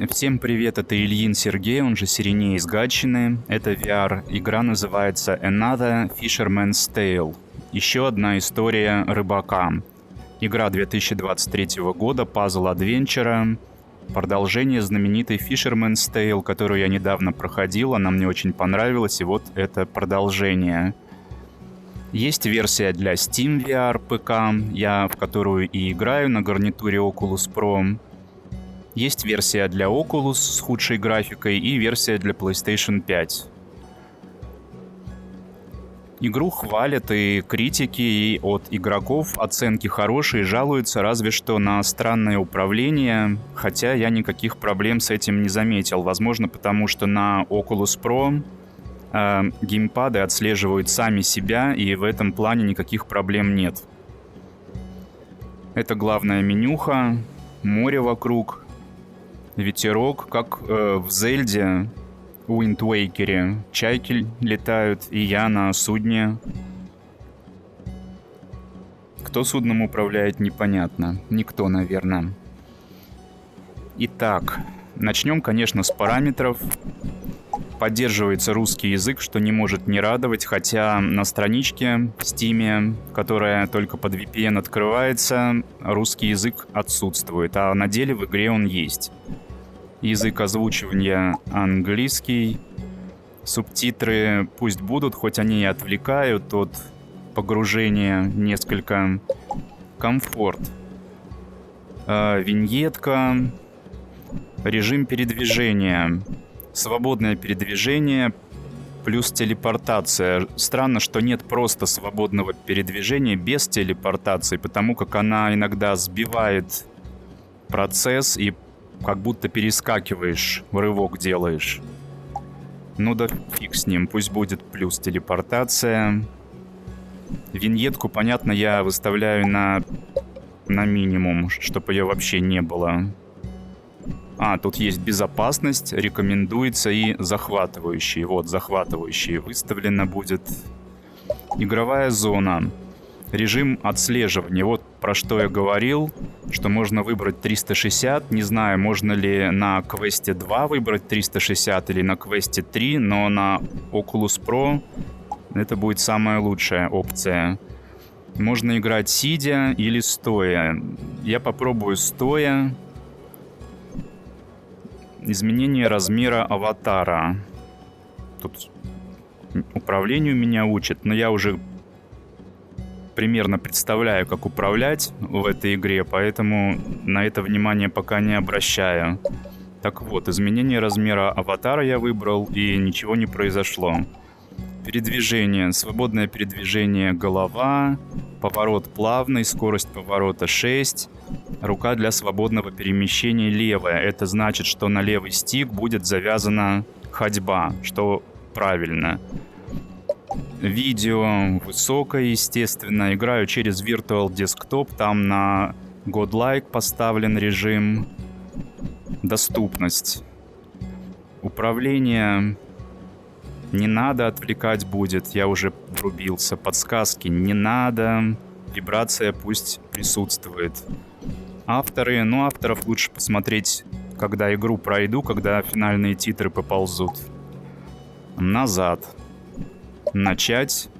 Всем привет, это Ильин Сергей, он же Сиреней из Гатчины. Это VR-игра называется Another Fisherman's Tale. Еще одна история рыбака. Игра 2023 года, пазл-адвенчура. Продолжение знаменитой Fisherman's Tale, которую я недавно проходил, она мне очень понравилась, и вот это продолжение. Есть версия для Steam VR ПК, я в которую и играю на гарнитуре Oculus Pro. Есть версия для Oculus с худшей графикой и версия для PlayStation 5. Игру хвалят и критики, и от игроков оценки хорошие, жалуются разве что на странное управление, хотя я никаких проблем с этим не заметил. Возможно, потому что на Oculus Pro геймпады отслеживают сами себя, и в этом плане никаких проблем нет. Это главная менюха, море вокруг, ветерок, как в Зельде, Wind Waker'е. Чайки летают, и я на судне. Кто судном управляет, непонятно. Никто, наверное. Итак, начнем, конечно, с параметров. Поддерживается русский язык, что не может не радовать, хотя на страничке в Steam, которая только под VPN открывается, русский язык отсутствует, а на деле в игре он есть. Язык озвучивания английский, субтитры пусть будут, хоть они и отвлекают от погружения несколько. Комфорт. Виньетка, режим передвижения. Свободное передвижение плюс телепортация. Странно, что нет просто свободного передвижения без телепортации, потому как она иногда сбивает процесс и как будто перескакиваешь, рывок делаешь. Ну да фиг с ним, пусть будет плюс телепортация. Виньетку, понятно, я выставляю на минимум, чтобы ее вообще не было. Тут есть безопасность, рекомендуется и захватывающий. Вот, захватывающий выставлено будет. Игровая зона. Режим отслеживания. Вот про что я говорил, что можно выбрать 360. Не знаю, можно ли на квесте 2 выбрать 360 или на квесте 3, но на Oculus Pro это будет самая лучшая опция. Можно играть сидя или стоя. Я попробую стоя. Изменение размера аватара. Тут управлению меня учат, но я уже примерно представляю, как управлять в этой игре, поэтому на это внимание пока не обращаю. Так вот, изменение размера аватара я выбрал, и ничего не произошло. Передвижение. Свободное передвижение голова, поворот плавный, скорость поворота 6, рука для свободного перемещения левая. Это значит, что на левый стик будет завязана ходьба, что правильно. Видео высокое, естественно. Играю через Virtual Desktop, там на Godlike поставлен режим. Доступность. Управление не надо, отвлекать будет, я уже врубился. Подсказки не надо, вибрация пусть присутствует. Авторы, авторов лучше посмотреть, когда игру пройду, когда финальные титры поползут. Назад. Начать.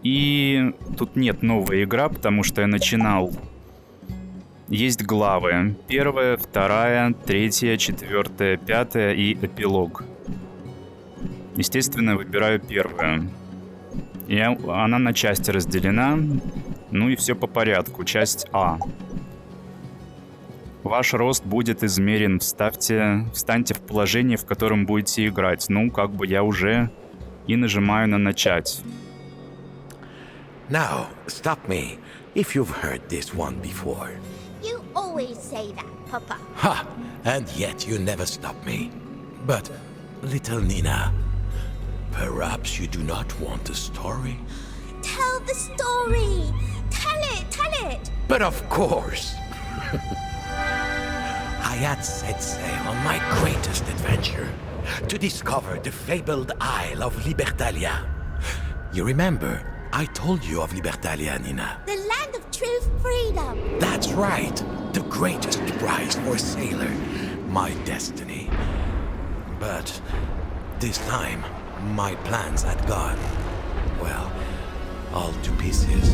И тут нет новая игра, потому что я начинал. Есть главы. 1, 2, 3, 4, 5 и эпилог. Естественно, выбираю первую. И она на части разделена. Ну и все по порядку. Часть А. Ваш рост будет измерен. Встаньте в положение, в котором будете играть. Ну, как бы я уже и нажимаю на начать. Now, stop me if you've heard this one before. You always say that, Papa. Ha! And yet you never stop me. But, little Nina, perhaps you do not want a story? Tell the story. Tell it. But of course! I had set sail on my greatest adventure to discover the fabled Isle of Libertalia. You remember, I told you of Libertalia, Nina. The land of true freedom. That's right, the greatest prize for a sailor, my destiny. But this time, my plans had gone, well, all to pieces.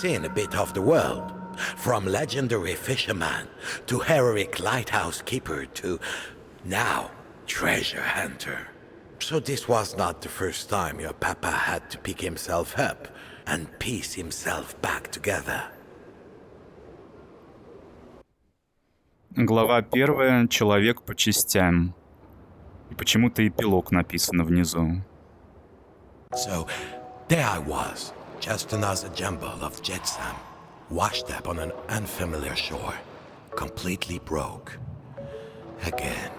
Seen a bit of the world, from legendary fisherman to heroic lighthouse keeper to now treasure hunter. So this was not the first time your papa had to pick himself up and piece himself back together. Глава 1. Человек по частям. И почему-то эпилог написан внизу. So there I was. Just another jumble of jetsam, washed up on an unfamiliar shore, completely broke. Again.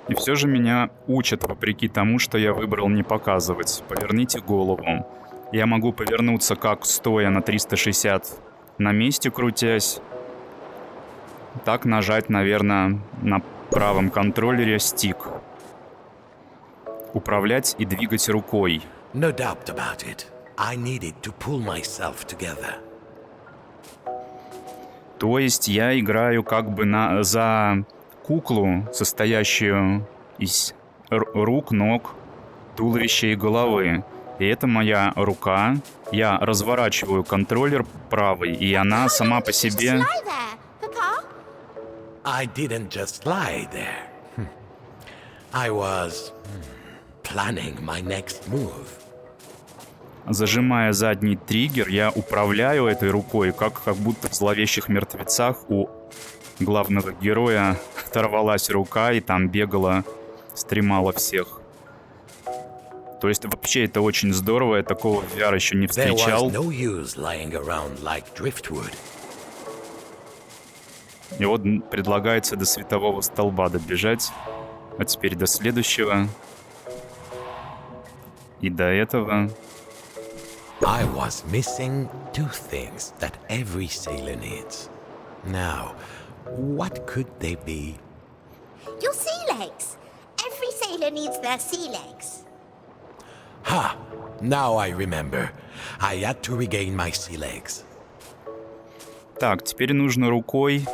И все же меня учат, вопреки тому, что я выбрал не показывать. Поверните голову. Я могу повернуться как стоя на 360, на месте крутясь. Так нажать, наверное, на правом контроллере стик. Управлять и двигать рукой. No doubt about it. I needed to pull myself together. То есть я играю как бы за куклу, состоящую из рук, ног, туловища и головы. И это моя рука. Я разворачиваю контроллер правый, и она сама по себе... I didn't just lie there. I was planning my next move. Зажимая задний триггер, я управляю этой рукой, как будто в «Зловещих мертвецах» у главного героя оторвалась рука и там бегала, стремала всех. То есть вообще это очень здорово, я такого в VR еще не встречал. И вот предлагается до светового столба добежать, а теперь до следующего. И до этого. I was missing two things that every sailor needs. Now, what could they be? Your sea legs. Every sailor needs their sea legs. Ha! Now I remember. I had to regain my sea legs. Так, теперь нужно рукой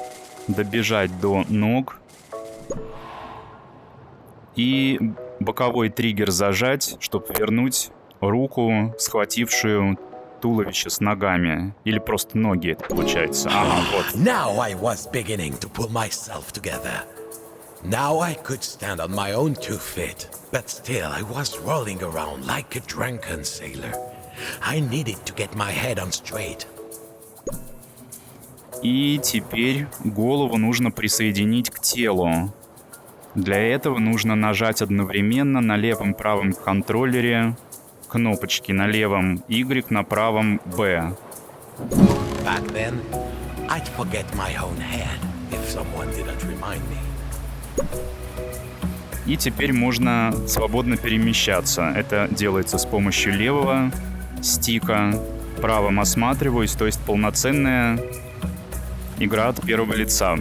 добежать до ног. И боковой триггер зажать, чтобы вернуть руку, схватившую туловище с ногами. Или просто ноги, это получается. Ага, вот. Now I was beginning to pull myself together. Now I could stand on my own 2 feet. But still I was rolling around like a drunken sailor. I needed to get my head on straight. И теперь голову нужно присоединить к телу. Для этого нужно нажать одновременно на левом правом контроллере кнопочки, на левом Y, на правом B. Back then, I'd forget my own head if someone didn't remind me. И теперь можно свободно перемещаться. Это делается с помощью левого стика. Правым осматриваюсь, то есть полноценная игра от первого лица.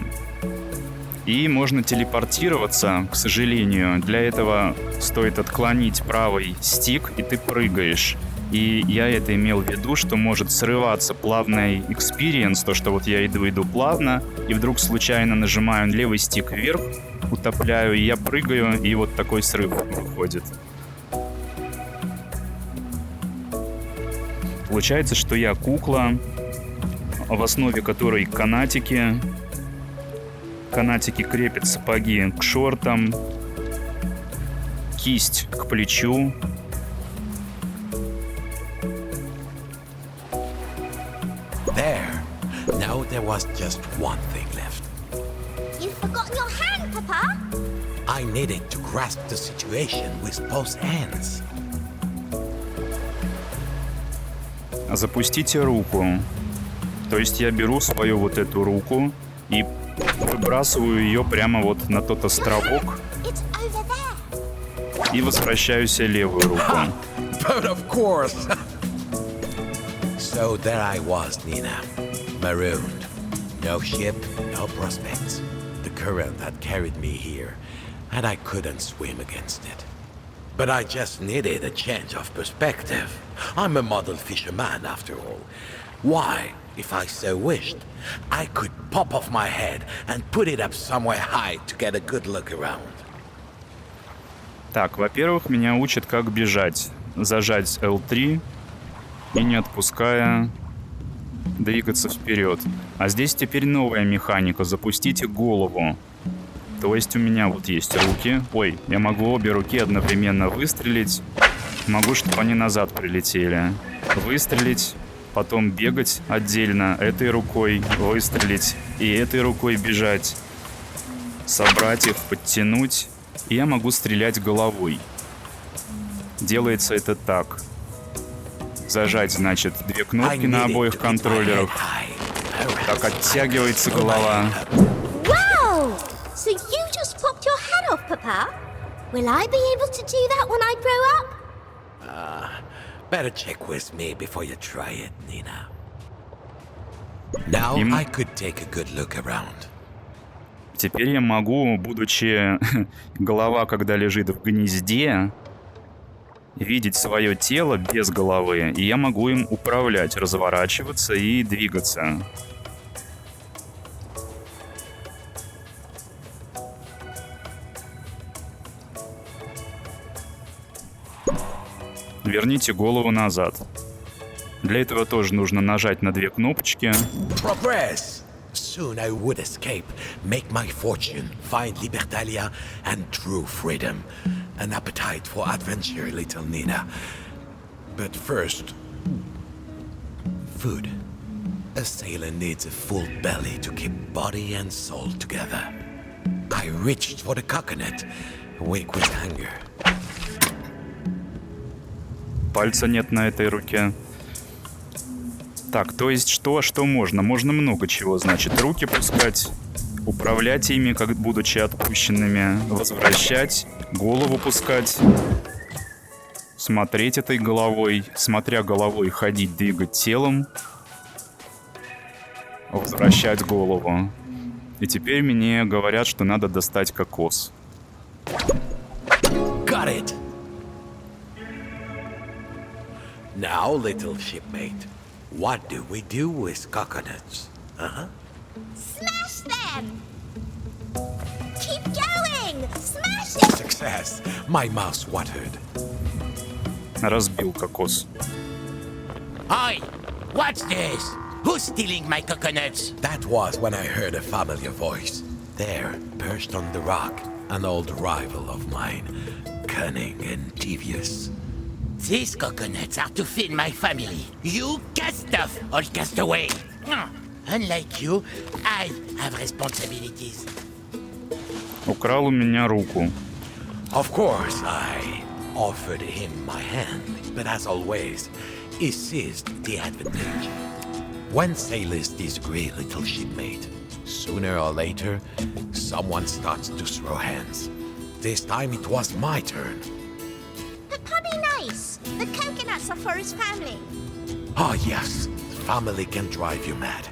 И можно телепортироваться, к сожалению. Для этого стоит отклонить правый стик, и ты прыгаешь. И я это имел в виду, что может срываться плавный экспириенс, то, что вот я иду плавно, и вдруг случайно нажимаю левый стик вверх, утопляю, и я прыгаю, и вот такой срыв выходит. Получается, что я кукла, в основе которой канатики. Канатики крепят сапоги к шортам, кисть к плечу. There. Now there was just one thing left. You've forgotten your hand, Papa. I needed to grasp the situation with both hands. Запустите руку. То есть я беру свою вот эту руку и выбрасываю ее прямо вот на тот островок It's over there. и возвращаюсь левую руку. But of course. So there I was, Nina, marooned. No ship, no prospects. The current had carried me here, and I couldn't swim against it. But I just needed a change of perspective. I'm a model fisherman, after all. Why, if I so wished, I could pop off my head and put it up somewhere high to get a good look around. Так, во-первых, меня учат, как бежать. Зажать L3 и не отпуская двигаться вперед. А здесь теперь новая механика. Запустите голову. То есть у меня вот есть руки. Ой, я могу обе руки одновременно выстрелить. Могу, чтобы они назад прилетели. Выстрелить, потом бегать отдельно этой рукой, выстрелить и этой рукой бежать. Собрать их, подтянуть. И я могу стрелять головой. Делается это так. Зажать, значит, две кнопки на обоих контроллерах. Так оттягивается голова. Wow! So you just popped your head off, Papa? Will I be able to do that when I grow up? Better check with me before you try it, Nina. Now Им- I could take a good look around. Теперь я могу, будучи голова, когда лежит в гнезде, видеть свое тело без головы, и я могу им управлять, разворачиваться и двигаться. Верните голову назад. Для этого тоже нужно нажать на две кнопочки. Progress! Soon I would escape, make my fortune, find Libertalia and true freedom. An appetite for adventure, little Nina. But first, food. A sailor needs a full belly to keep body and soul together. I reached for the coconut, weak with hunger. Пальца нет на этой руке. Так, то есть что можно? Можно много чего, значит. Руки пускать, управлять ими, как будучи отпущенными, возвращать, голову пускать, смотреть этой головой, смотря головой ходить, двигать телом, возвращать голову. И теперь мне говорят, что надо достать кокос. Got it! Now, little shipmate, what do we do with coconuts? Smash them! Keep going! Smash it! Success! My mouth watered. Разбил кокос. Oi! What's this? Who's stealing my coconuts? That was when I heard a familiar voice. There, perched on the rock, an old rival of mine, cunning and devious. These coconuts are to feed my family. You cast off, old castaway. Unlike you, I have responsibilities. Украл у меня руку. Of course, I offered him my hand, but as always, he seized the advantage. When sailors disagree, little shipmate, sooner or later, someone starts to throw hands. This time it was my turn. But Puppy nice. The coconuts are for his family. Oh yes, family can drive you mad.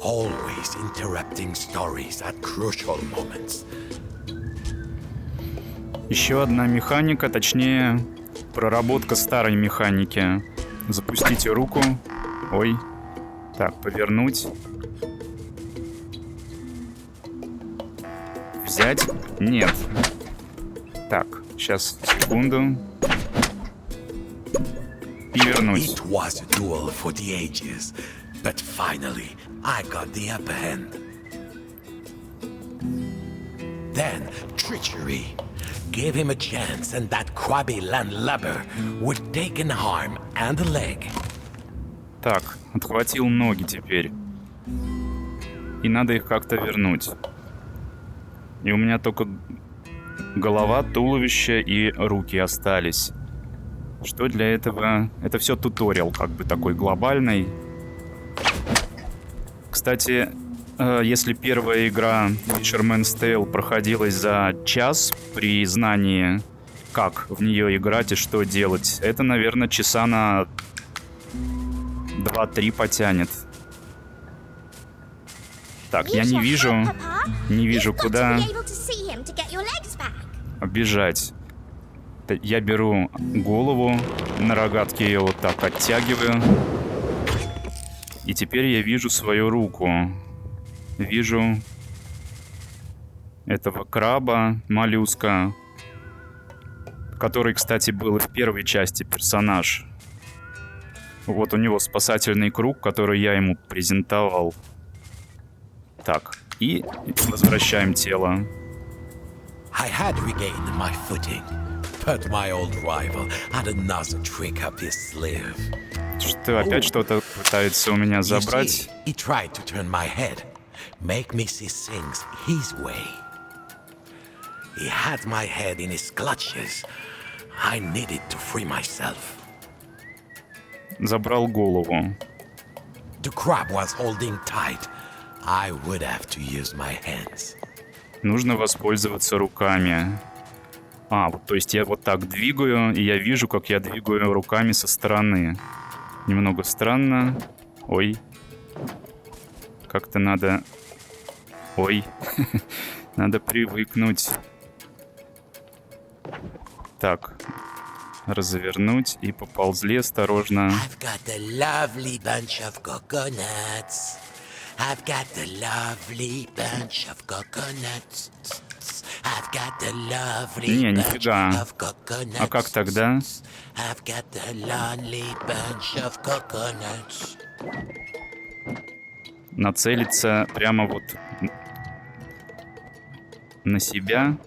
Always interrupting stories at crucial moments. Еще одна механика, точнее, проработка старой механики. Запустите руку. Ой. Так, повернуть. Взять? Нет. Так, сейчас, секунду. И вернуть. It was a duel for the ages, but finally I got the upper hand. Then treachery. Gave him a chance and that crabby landlubber would take an arm and a leg. Так, отхватил ноги теперь. И надо их как-то вернуть. И у меня только голова, туловище и руки остались. Что для этого? Это все туториал, как бы такой глобальный. Кстати, если первая игра Fisherman's Tale проходилась за час при знании, как в нее играть и что делать, это, наверное, часа на 2-3 потянет. Так, я не вижу, куда бежать. Я беру голову, на рогатке ее вот так оттягиваю. И теперь я вижу свою руку. Вижу этого краба, моллюска, который, кстати, был и в первой части персонаж. Вот у него спасательный круг, который я ему презентовал. Так, и возвращаем тело. I had regained my footing, but my old rival had another trick up his sleeve. Что опять что-то пытается у меня You забрать. see, he tried to turn my head, make me see things his way. He had my head in his clutches. I needed to free myself. Забрал голову. The crab was holding tight. I would have to use my hands. Нужно воспользоваться руками. Вот, то есть я вот так двигаю, и я вижу, как я двигаю руками со стороны. Немного странно. Ой. Как-то надо... Ой. Надо привыкнуть. Так. Развернуть и поползли осторожно. I've got a lovely bunch of coconuts. I've got a lovely bunch of coconuts. I've got a lovely Не, bunch нифига. of coconuts. А как тогда? I've got a lonely bunch of coconuts. Нацелиться прямо вот на себя.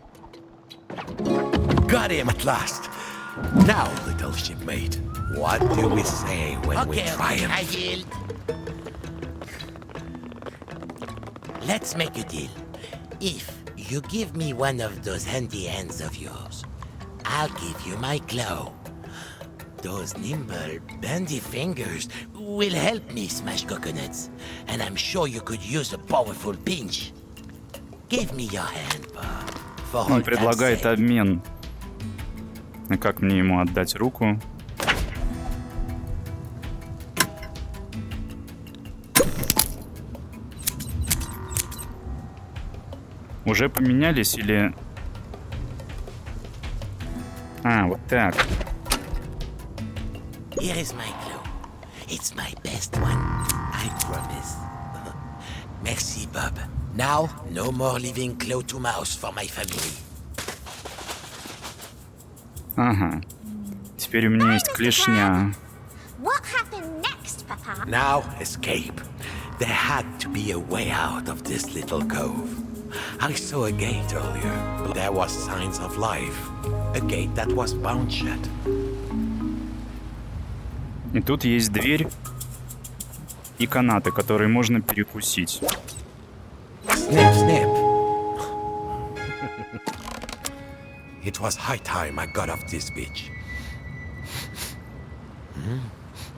Got him at last. Now, little shipmate, what do we say when we Okay, triumph? I yield. Let's make a deal. If you give me one of those handy hands of yours, I'll give you my claw. Those nimble, bendy fingers will help me smash coconuts, and I'm sure you could use a powerful pinch. Give me your hand, Bob. For Он all предлагает that's said. обмен. А как мне ему отдать руку? Уже поменялись или... вот так. Here is my claw. It's my best one, I promise. Merci, Bob. Now, no more leaving claw to mouse for my family. Ага. Теперь у меня есть клешня. What happened next, Papa? Now, escape. There had to be a way out of this little cove. I saw a gate earlier, but there was signs of life. A gate that was bound shut. И тут есть дверь и канаты, которые можно перекусить. Snip, snip. It was high time I got off this beach.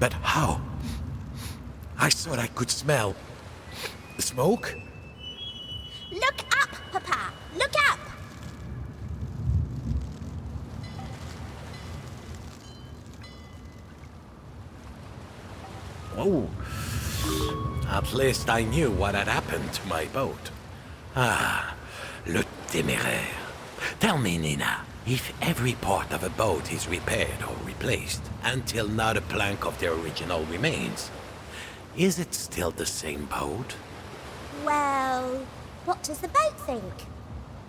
But how? I thought I could smell smoke. Look up, Papa! Look up! Oh. At least I knew what had happened to my boat. Le téméraire. Tell me, Nina, if every part of a boat is repaired or replaced until not a plank of the original remains, is it still the same boat? Well, what does the boat think?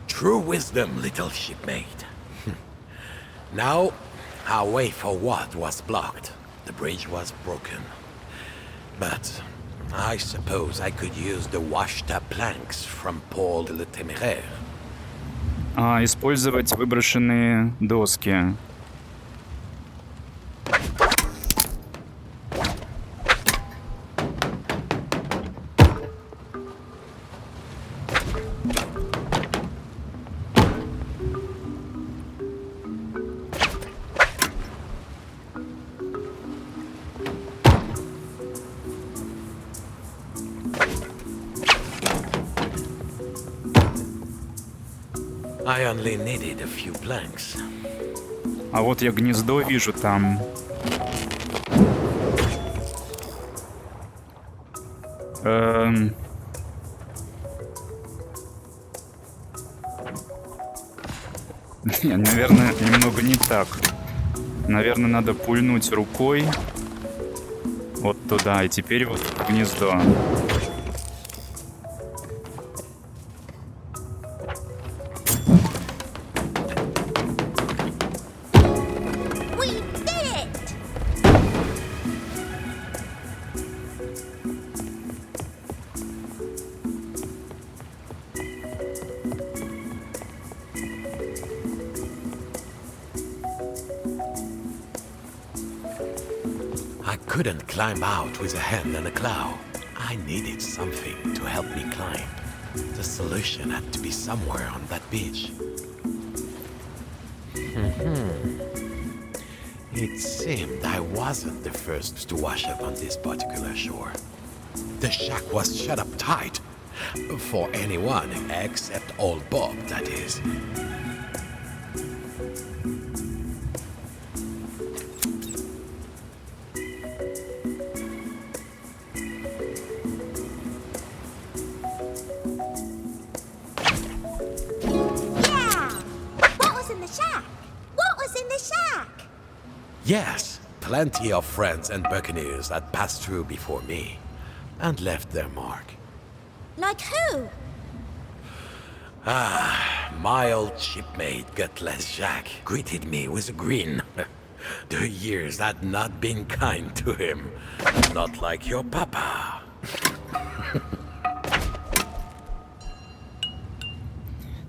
True wisdom, little shipmate. Now, our way forward was blocked. The bridge was broken. But I suppose I could use the washed-up planks from Paul le Téméraire. Использовать выброшенные доски. I only needed a few planks. А вот я гнездо вижу там. Наверное, немного не так. Наверное, надо пульнуть рукой вот туда, и теперь вот в гнездо. We did it! I couldn't climb out with a hand and a claw. I needed something to help me climb. The solution had to be somewhere on that beach. It seemed I wasn't the first to wash up on this particular shore. The shack was shut up tight. For anyone except old Bob, that is. Yeah! What was in the shack? What was in the shack? Yes, plenty of friends and buccaneers that passed through before me and left their mark. Like who? My old shipmate, Gutless Jack, greeted me with a grin. The years had not been kind to him. Not like your papa.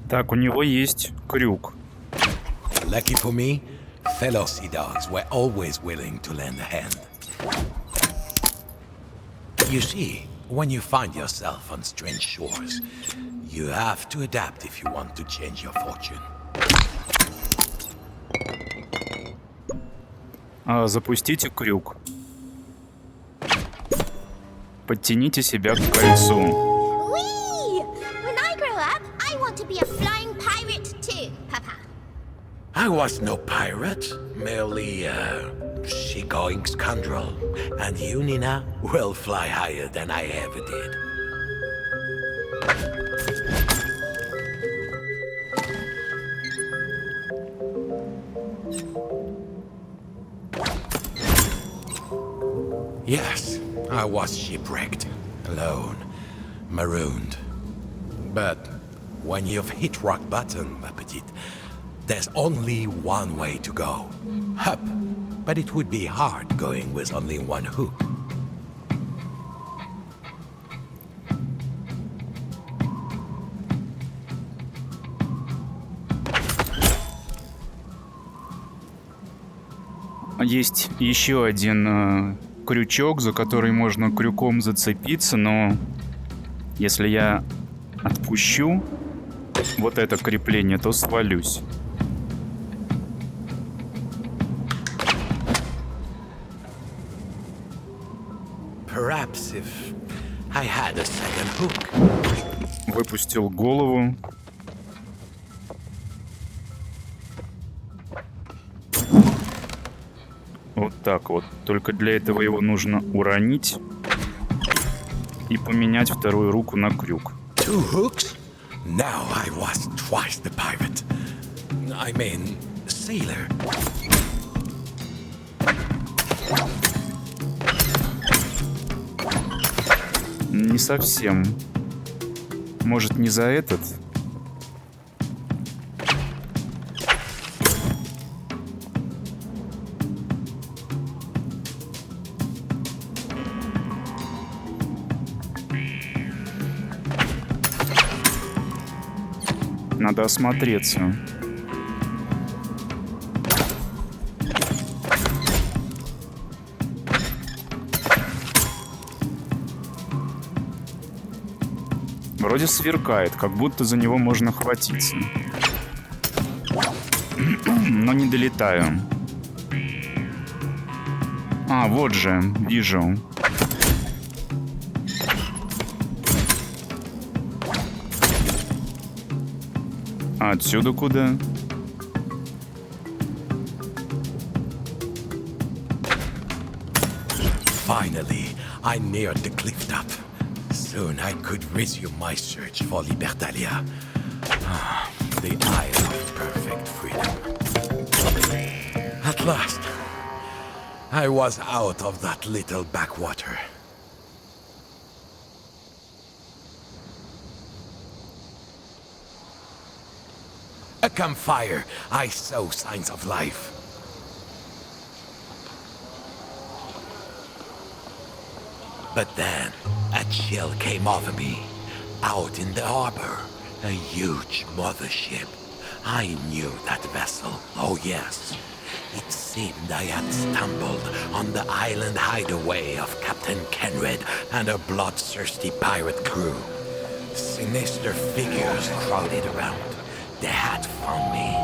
Так, у него есть крюк. Lucky for me, fellow sea dogs were always willing to lend a hand. You see, when you find yourself on strange shores, you have to adapt if you want to change your fortune. Запустите крюк. Подтяните себя к кольцу. Whee! When I grow up, I want to be a flying pirate too, Papa. I was no pirate, merely a seagoing scoundrel. And you, Nina, will fly higher than I ever did. Yes, I was shipwrecked, alone, marooned. But when you've hit rock bottom, ma petite, there's only one way to go. Up. But it would be hard going with only one hook. Есть еще один крючок, за который можно крюком зацепиться, но если я отпущу вот это крепление, то свалюсь. Perhaps if I had a second hook. Выпустил голову. Вот так вот. Только для этого его нужно уронить и поменять вторую руку на крюк. Two hooks? Now I was twice the pirate. I mean, sailor. Не совсем. Может, не за этот? Надо осмотреться. Вроде сверкает, как будто за него можно хватиться. Но не долетаю. А, вот же, вижу. А отсюда куда? Finally, I neared the cliff top. Soon I could resume my search for Libertalia. The isle of perfect freedom. At last, I was out of that little backwater. A campfire. I saw signs of life. But then, a chill came over me. Out in the harbor, a huge mothership. I knew that vessel, oh yes. It seemed I had stumbled on the island hideaway of Captain Kenred and a bloodthirsty pirate crew. Sinister figures crowded around. They had found me.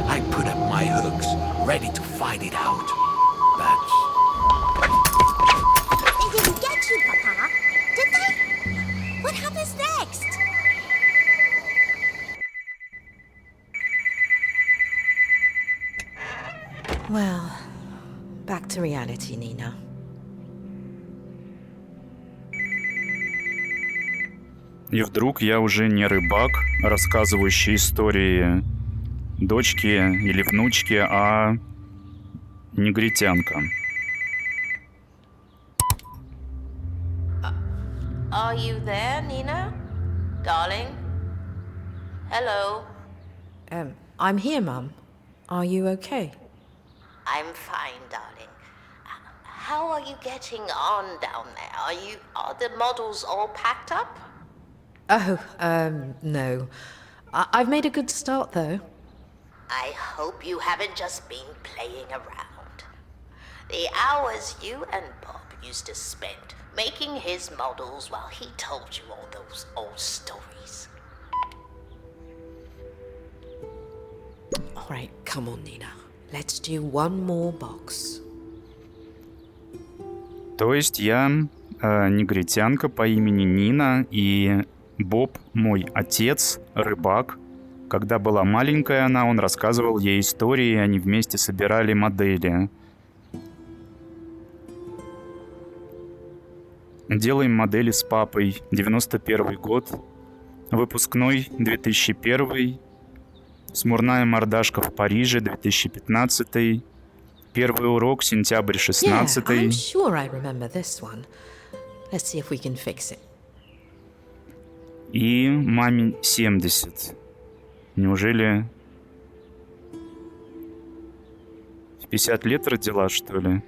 I put up my hooks, ready to fight it out. But They didn't get you, Papa, did they? What happens next? Well, back to reality, Nina. И вдруг я уже не рыбак, рассказывающий истории дочки или внучки, а негритянка. Are you there, Nina? Darling? Hello? I'm here, Mum. Are you okay? I'm fine, darling. How are you getting on down there? Are the models all packed up? Oh, no. I've made a good start, though. I hope you haven't just been playing around. The hours you and Bob used to spend making his models while he told you all those old stories. All right, come on, Nina. Let's do one more box. То есть я негритянка по имени Нина, и Боб, мой отец, рыбак. Когда была маленькая она, он рассказывал ей истории, и они вместе собирали модели. Делаем модели с папой. 91 год. Выпускной 2001. Смурная мордашка в Париже 2015. Первый урок сентябрь 16. Yeah, I'm sure I remember this one. Let's see if we can fix it. И маме 70. Неужели в 50 лет родила, что ли?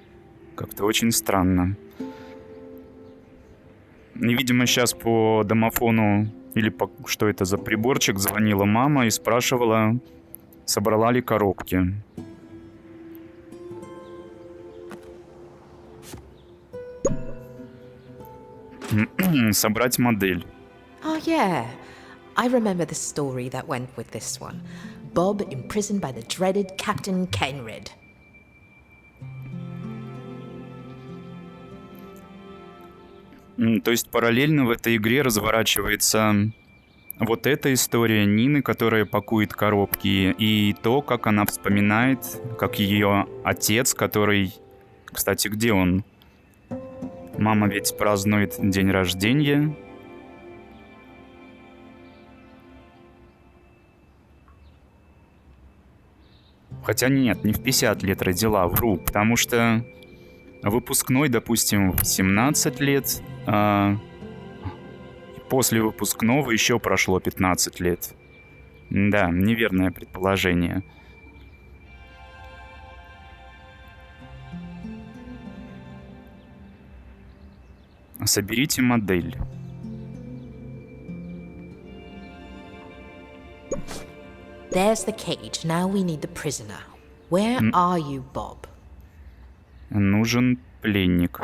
Как-то очень странно. И, видимо, сейчас по домофону, или что это за приборчик, звонила мама и спрашивала, собрала ли коробки. Собрать модель. Oh, yeah. I remember the story that went with this one. Bob imprisoned by the dreaded Captain Kenred. То есть параллельно в этой игре разворачивается вот эта история Нины, которая пакует коробки, и то, как она вспоминает, как ее отец, который... Кстати, где он? Мама ведь празднует день рождения. Хотя нет, не в 50 лет родила, вру, потому что выпускной, допустим, в 17 лет, после выпускного еще прошло 15 лет. Да, неверное предположение. Соберите модель. There's the cage. Now we need the prisoner. Where are you, Bob? Нужен пленник.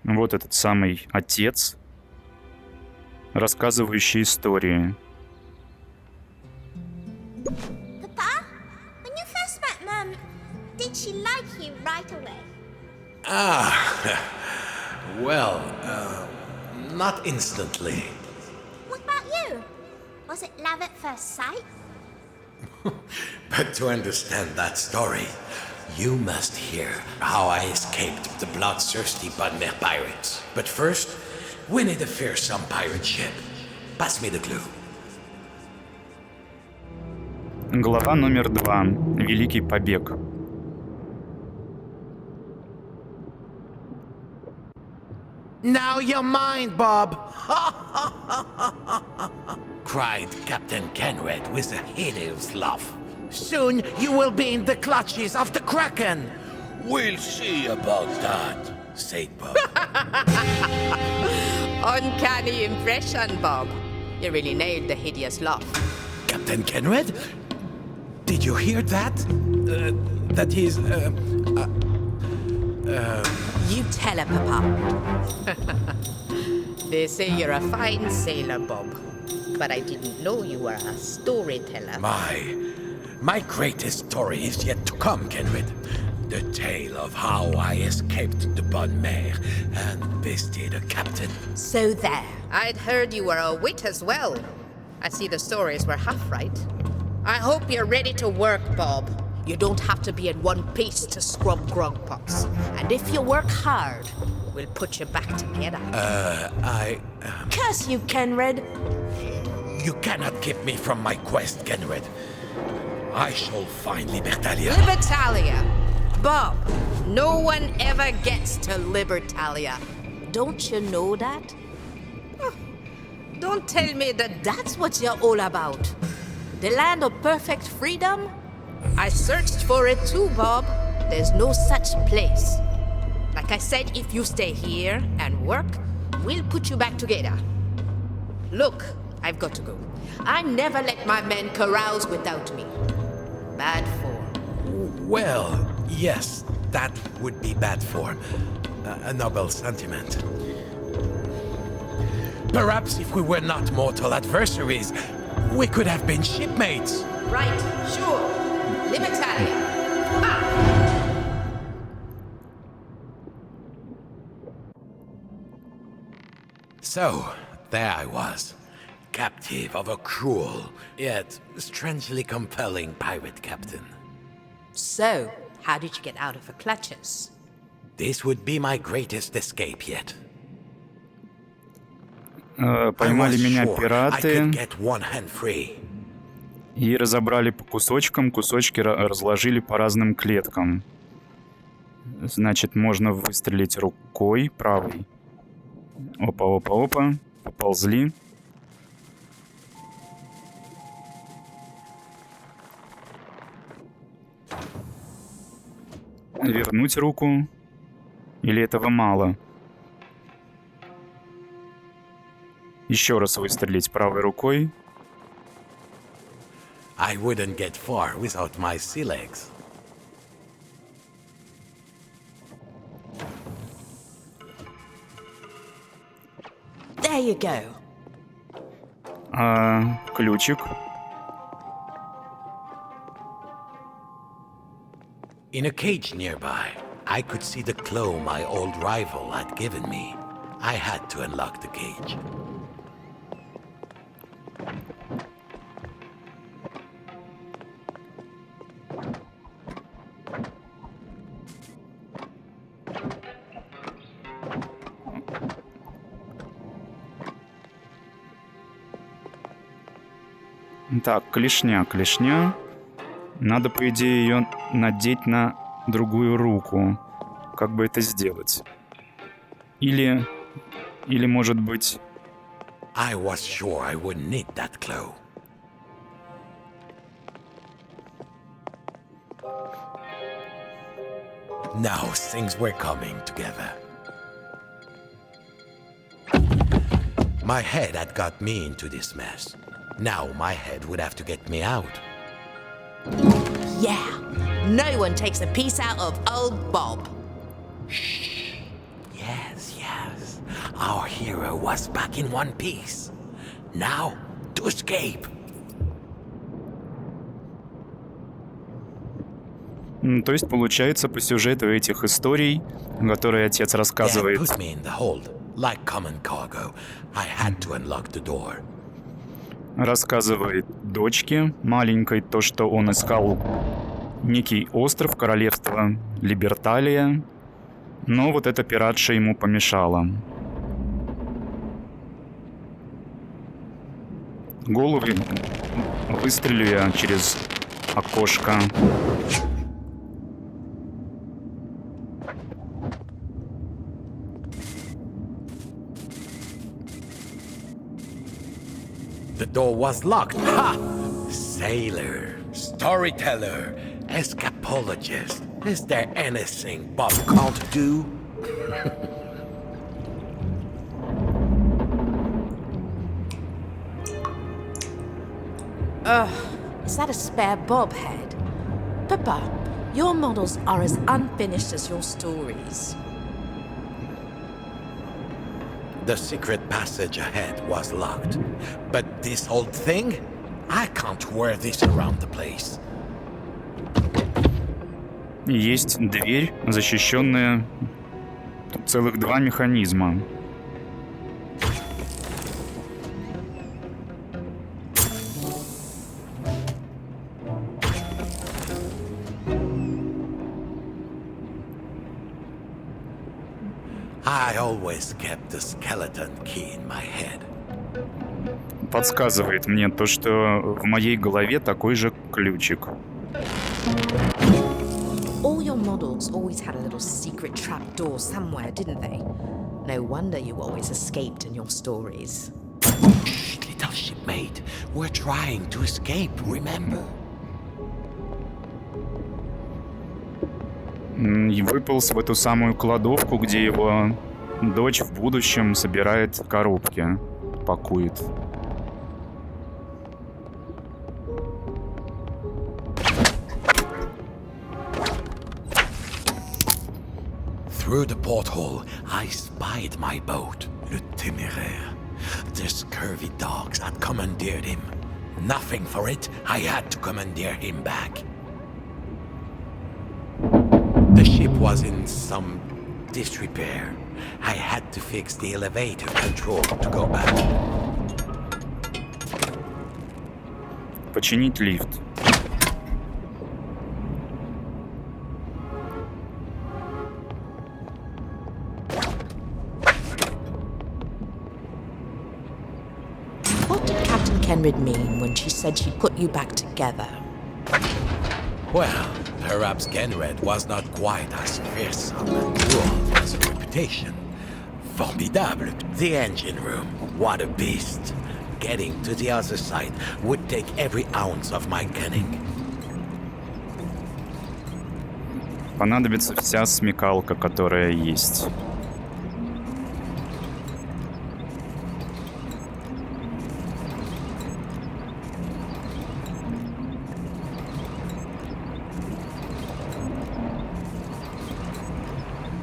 Вот этот самый отец, рассказывающий истории. Papa, when you first met Mum, did she like you right away? well, not instantly. What about you? Was it love at first sight? But to understand that story, you must hear how I escaped the bloodthirsty Podmare pirates. But first, we need to fear some pirate ship. Pass me the clue. Глава номер 2. Великий побег. Now you're mine, Bob! Cried Captain Kenred with a hideous laugh. Soon you will be in the clutches of the Kraken! We'll see about that, said Bob. Uncanny impression, Bob. You really nailed the hideous laugh. Captain Kenred? Did you hear that? That is, You tell her, Papa. They say you're a fine sailor, Bob. But I didn't know you were a storyteller. My greatest story is yet to come, Kenred. The tale of how I escaped the Podmare and bested a captain. So there. I'd heard you were a wit as well. I see the stories were half right. I hope you're ready to work, Bob. You don't have to be in one piece to scrub grog pots. And if you work hard, we'll put you back together. Curse you, Kenred. You cannot keep me from my quest, Kenred. I shall find Libertalia. Libertalia. Bob, no one ever gets to Libertalia. Don't you know that? Don't tell me that that's what you're all about. The land of perfect freedom? I searched for it too, Bob. There's no such place. Like I said, if you stay here and work, we'll put you back together. Look, I've got to go. I never let my men carouse without me. Bad form. Well, yes, that would be bad form. A noble sentiment. Perhaps if we were not mortal adversaries, we could have been shipmates. Right, sure. Libertalia. Ah! So, there I was, captive of a cruel, yet strangely compelling pirate captain. So, how did you get out of the clutches? This would be my greatest escape yet. Поймали меня I пираты could get one hand free. и разобрали по кусочкам. Кусочки разложили по разным клеткам. Значит, можно выстрелить рукой правой. Опа. Поползли. Вернуть руку. Или этого мало? Еще раз выстрелить правой рукой. I wouldn't get far without my sea legs. There you go. Ключик. In a cage nearby, I could see the claw my old rival had given me. I had to unlock the cage. Так, клешня. Надо, по идее, ее надеть на другую руку. Как бы это сделать? Или может быть... I was sure I wouldn't need that claw. Now things were coming together. My head had got me into this mess. Now my head would have to get me out. Yeah, no one takes a piece out of old Bob. Yes. Our hero was back in one piece. Now, to escape. То есть, получается, по сюжету этих историй, которые отец They had рассказывает, put me in the hold, like common cargo. I had to unlock the door. рассказывает дочки маленькой то, что он искал некий остров, королевство Либерталия, но вот эта пиратша ему помешала. Головы выстрелю я через окошко. The door was locked. Ha! Sailor, storyteller, escapologist. Is there anything Bob can't do? Is that a spare bob head? Papa, your models are as unfinished as your stories. The secret passage ahead was locked. But this old thing? I can't wear this around the place. Есть дверь, защищенная. Тут целых 2 механизма. I always kept the skeleton key in my head. Подсказывает мне то, что в моей голове такой же ключик. All your models always had a little secret trap door somewhere, didn't they? No wonder you always escaped in your stories. Shh, little shipmate. We're trying to escape, remember? И выполз в эту самую кладовку, где его дочь в будущем собирает коробки, пакует. Through the porthole, I spied my boat, Le Téméraire. The scurvy dogs had commandeered him. Nothing for it, I had to commandeer him back. The ship was in some disrepair. I had to fix the elevator control to go back. Починить лифт. What did Captain Kenrid mean when she said she'd put you back together? Well, perhaps Kenred was not quite as fearsome and cruel as a reputation. Formidable. The engine room. What a beast. Getting to the other side would take every ounce of my cunning. Понадобится вся смекалка, которая есть.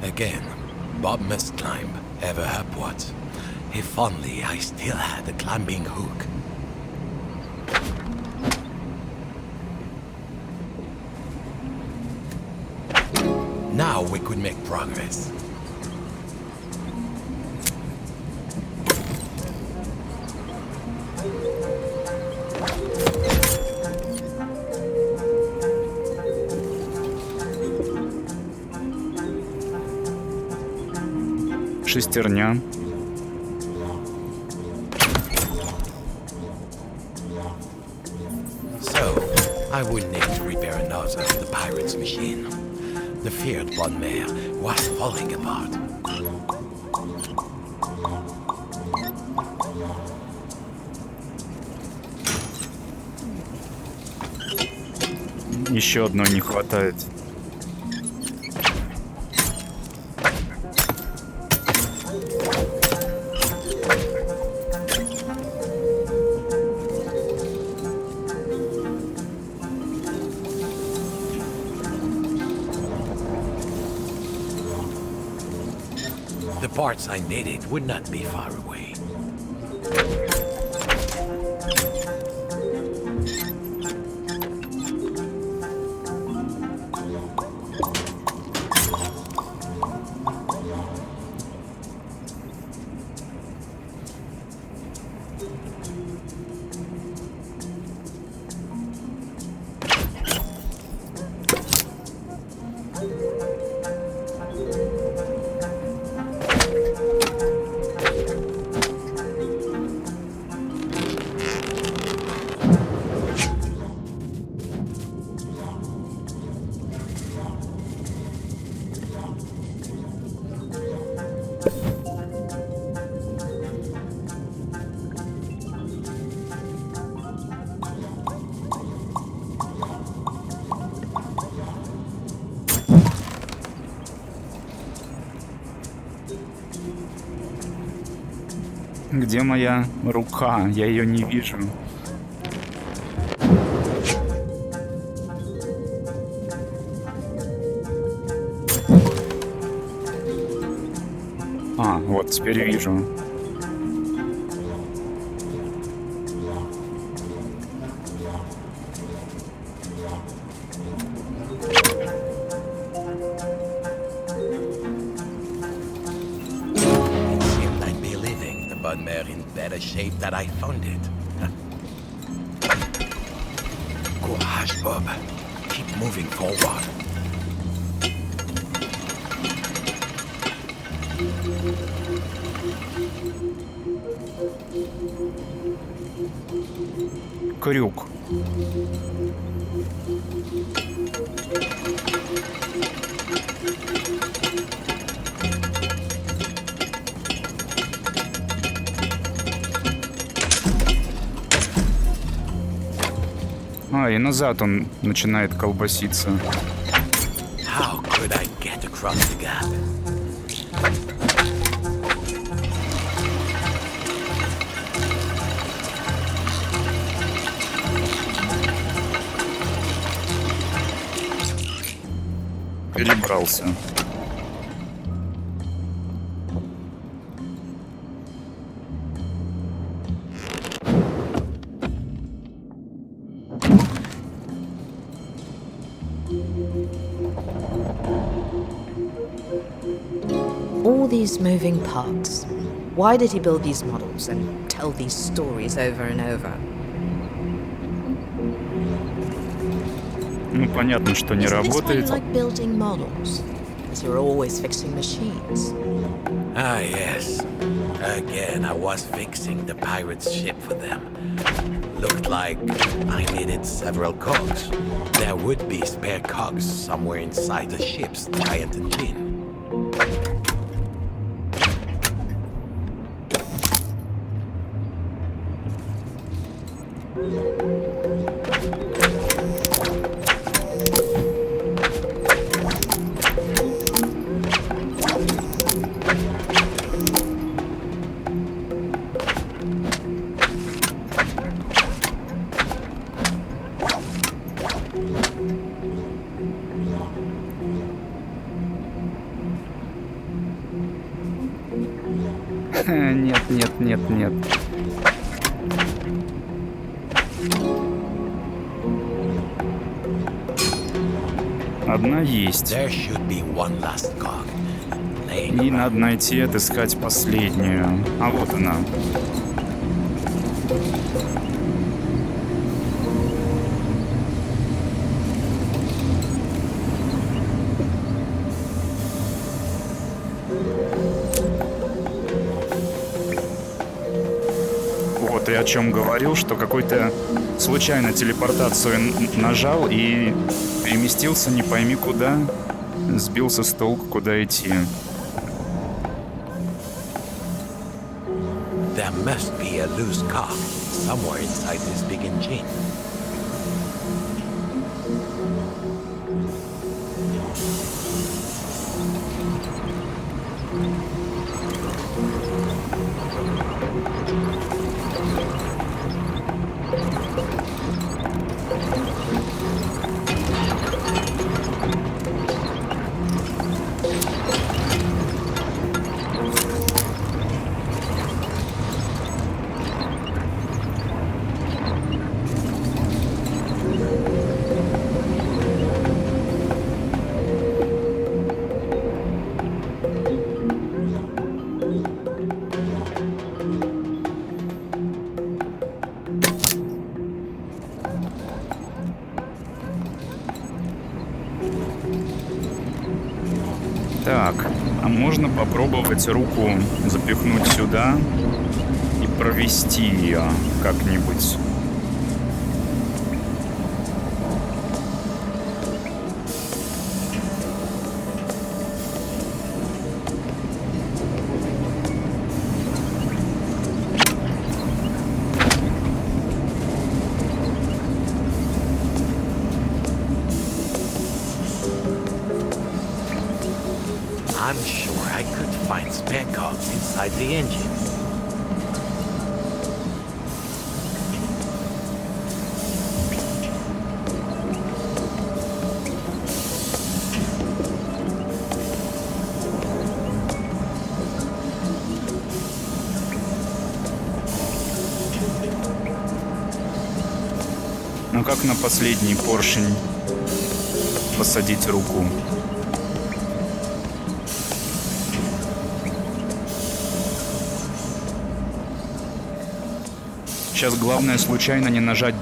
Again, Bob must climb, ever upwards. If only I still had a climbing hook. Now we could make progress. Шестерня. So, I will need to repair another of the pirate's machine. The feared Bonmare was falling apart. Еще одной не хватает. The parts I needed would not be far away. Где моя рука? Я ее не вижу. А, вот, теперь вижу. Shape that I found it. Go hush, Bob. Keep moving forward. Крюк. А, и назад он начинает колбаситься. How could I get across the gap? Перебрался. All these moving parts. Why did he build these models and tell these stories over and over? Ну, понятно, что не Is this why you работает. like building models? Because you're always fixing machines. Ah, yes. Again, I was fixing the pirate's ship for them. Looked like I needed several cogs. There would be spare cogs somewhere inside the ship's giant engine. Нет, нет, нет, нет. Одна есть. There should be one last cog. Laying И around. надо найти и отыскать последнюю. А вот она. Вот я о чем говорил, что какой-то случайно телепортацию нажал и переместился не пойми куда, сбился с толку, куда идти. There must be a loose cog somewhere inside this big engine. Так, а можно попробовать руку запихнуть сюда и провести ее как-нибудь? I'm sure I could find spare cogs inside the engine. А как на последний поршень посадить руку? Сейчас главное случайно не нажать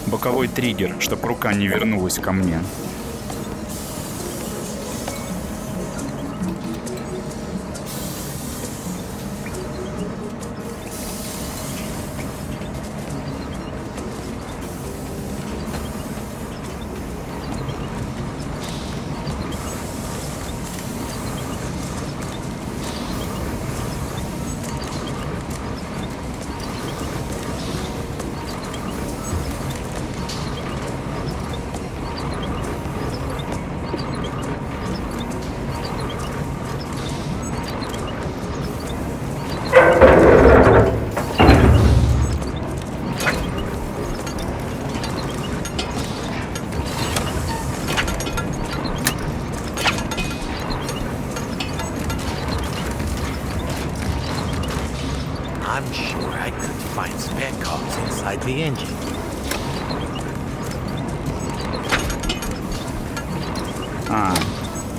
боковой триггер, чтобы рука не вернулась ко мне. I'm sure I could find spare parts inside the engine.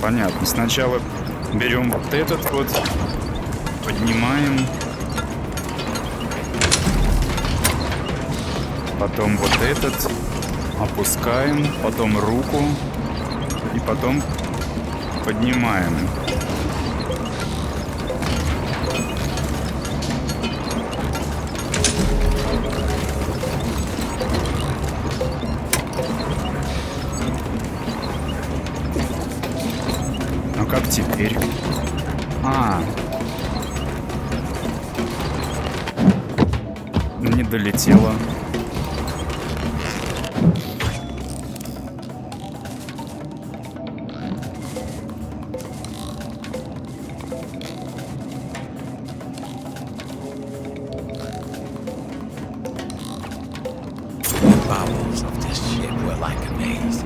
Понятно. Сначала берем вот этот вот, поднимаем. Потом вот этот, опускаем, потом руку и потом поднимаем. А как теперь? Не долетело. Bowels of this ship were like a maze,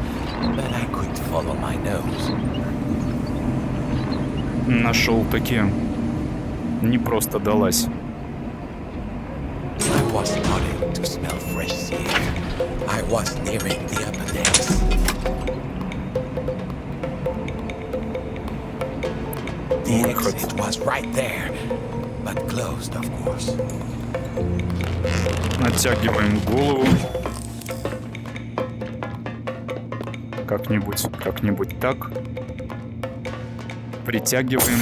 but I couldn't follow my nose. Нашел таки. Не просто далась. I was starting to smell fresh sea air. I was nearing the upper decks. The exit was right there, but closed, of course. Натягиваем голову. Как-нибудь так. Притягиваем.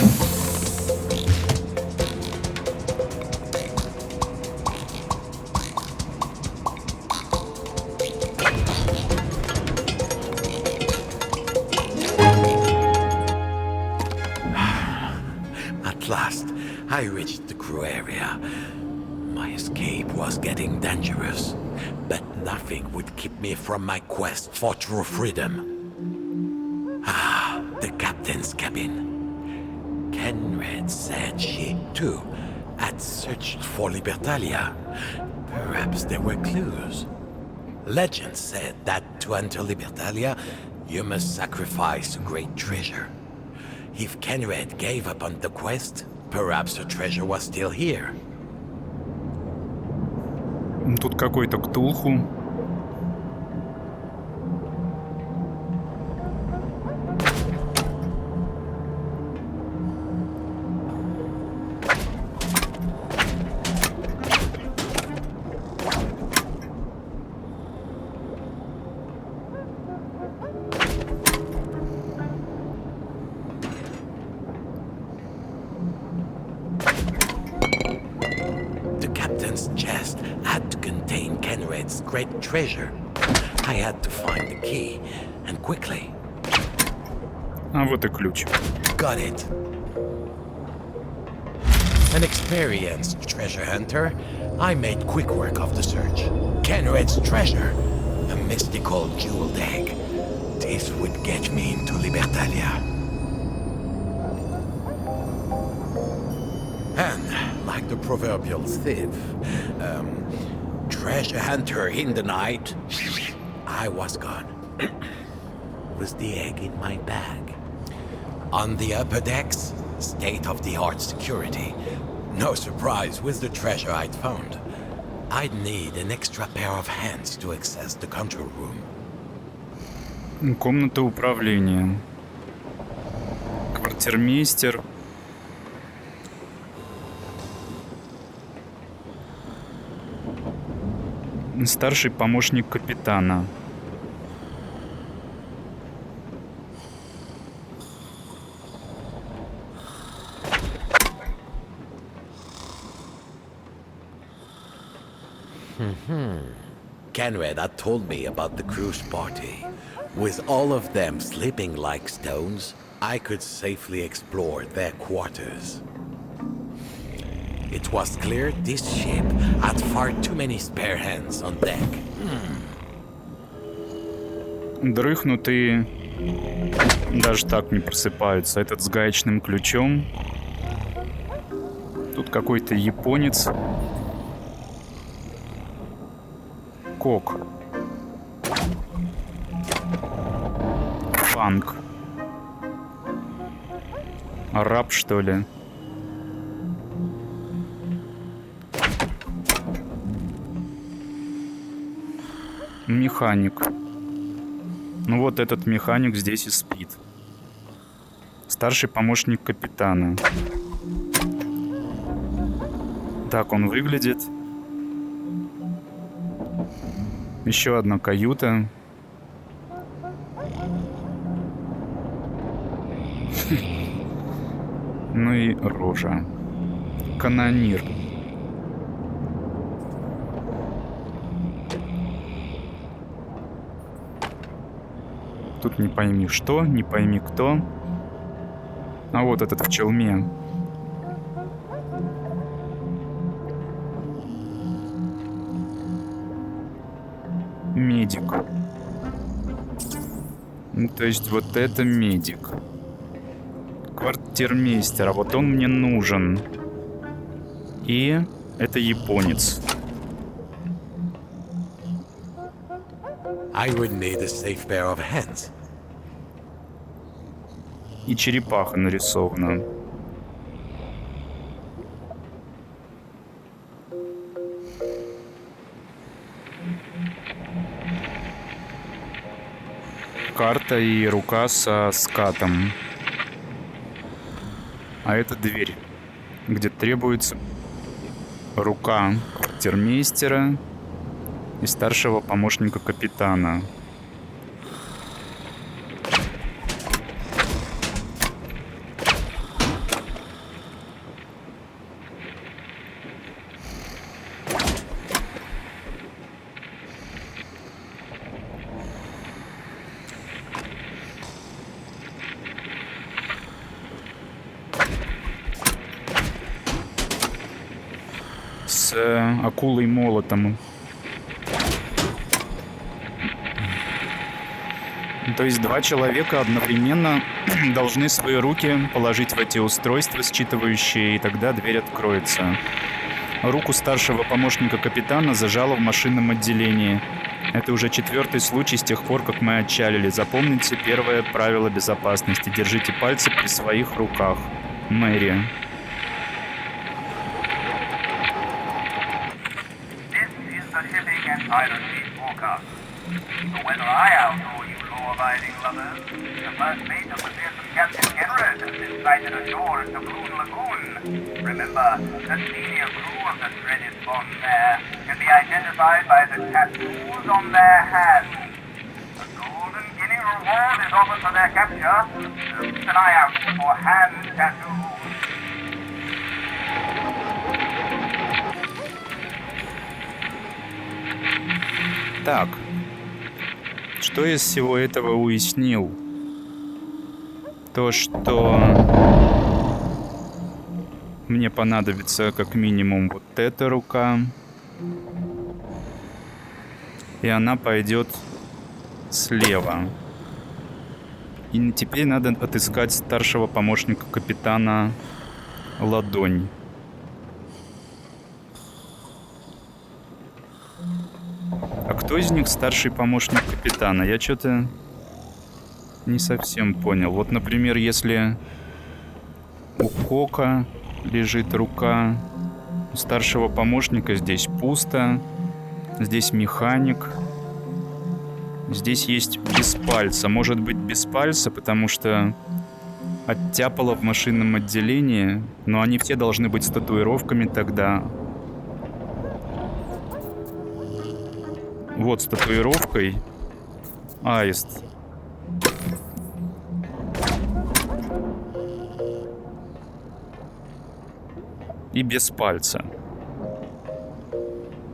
At last, I reached the crew area. My escape was getting dangerous, but nothing would keep me from my quest for true freedom. The captain's cabin. Kenred said she, too, had searched for Libertalia. Perhaps there were clues. Legend said that to enter Libertalia, you must sacrifice a great treasure. If Kenred gave up on the quest, perhaps the treasure was still here. Тут какой-то ктулху. Great treasure. I had to find the key, and quickly. А вот и ключ. Got it. An experienced treasure hunter, I made quick work of the search. Kenred's treasure, a mystical jeweled egg. This would get me into Libertalia. And, like the proverbial thief, treasure hunter in the night, I was gone. With the egg in my bag. On the upper decks, state-of-the-art security. No surprise with the treasure I'd found. I'd need an extra pair of hands to access the control room. Комната управления. Квартирмейстер. Старший помощник капитана. Conrad had told me about the cruise party. With all of them sleeping like stones, I could safely explore their quarters. It was clear this ship had far too many spare hands on deck. Дрыхнутые даже так не просыпаются. Этот с гаечным ключом. Тут какой-то японец. Кок. Фанк. Араб, что ли? Механик. Ну вот этот механик здесь и спит. Старший помощник капитана. Так он выглядит. Еще одна каюта. Ну и рожа. Канонир. Тут не пойми что, не пойми кто. А вот этот в челме. Медик. Ну, то есть вот это медик. Квартирмейстер, а вот он мне нужен. И это японец. I would need a safe pair of hands. И черепаха нарисована. Карта и рука со скатом. А это дверь, где требуется рука квартирмейстера и старшего помощника капитана. С акулой-молотом. То есть два человека одновременно должны свои руки положить в эти устройства, считывающие, и тогда дверь откроется. Руку старшего помощника капитана зажало в машинном отделении. Это уже 4-й случай с тех пор, как мы отчалили. Запомните первое правило безопасности. Держите пальцы при своих руках. Мэри. law-abiding lovers, the first mate of the fearsome Captain Conrad has been sighted ashore at the Blue Lagoon. Remember, the senior crew of the dreaded Polное can be identified by the tattoos on their hands. A golden guinea reward is offered for their capture. So keep an eye out for hand tattoos. Так, что из всего этого уяснил? То, что мне понадобится как минимум вот эта рука, и она пойдет слева. И теперь надо отыскать старшего помощника капитана ладонь. А кто из них старший помощник капитана? Я что-то не совсем понял. Вот, например, если у Кока лежит рука, У старшего помощника здесь пусто. Здесь механик. Здесь есть без пальца. Может быть, без пальца, потому что оттяпало в машинном отделении. Но они все должны быть с татуировками тогда. Вот с татуировкой. Аист. И без пальца.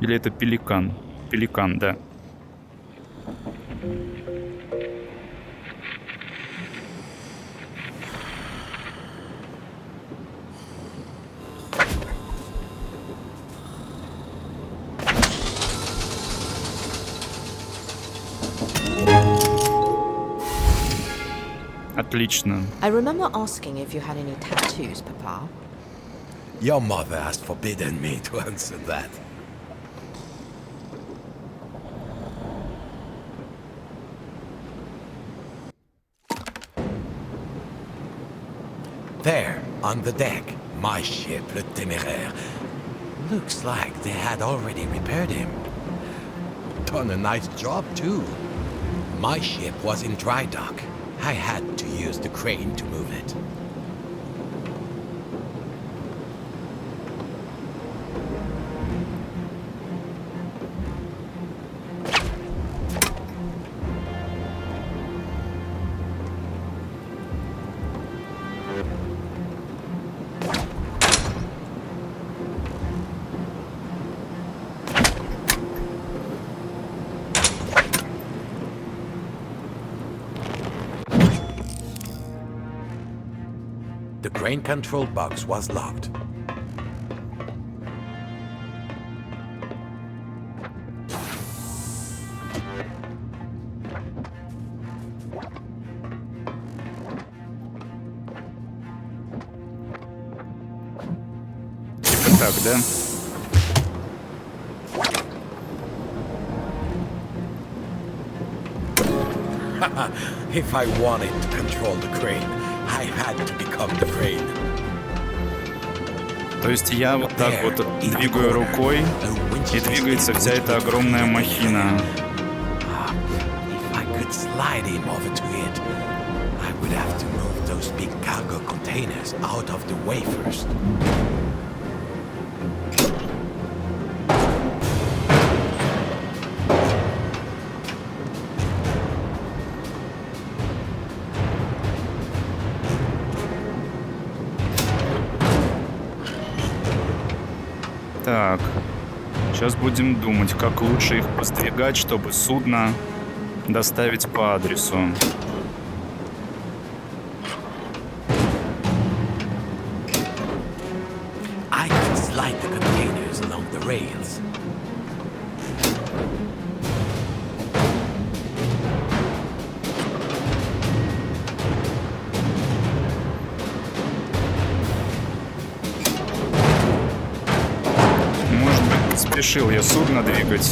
Или это пеликан? Пеликан, да. Отлично. I remember asking if you had any tattoos, Papa. Your mother has forbidden me to answer that. There, on the deck, my ship, Le Téméraire. Looks like they had already repaired him. Done a nice job, too. My ship was in dry dock. I had to use the crane to move it. The crane control box was locked. Типа так, да? If I wanted to control the crane, I had to become the crane. То есть я вот так вот двигаю рукой, и двигается вся эта огромная махина. If I could slide him over to it, I would have to move those big cargo containers out of the way first. Так, сейчас будем думать, как лучше их поздвигать, чтобы судно доставить по адресу. I could slide the containers along the rails. Может быть, спешил я судно двигать.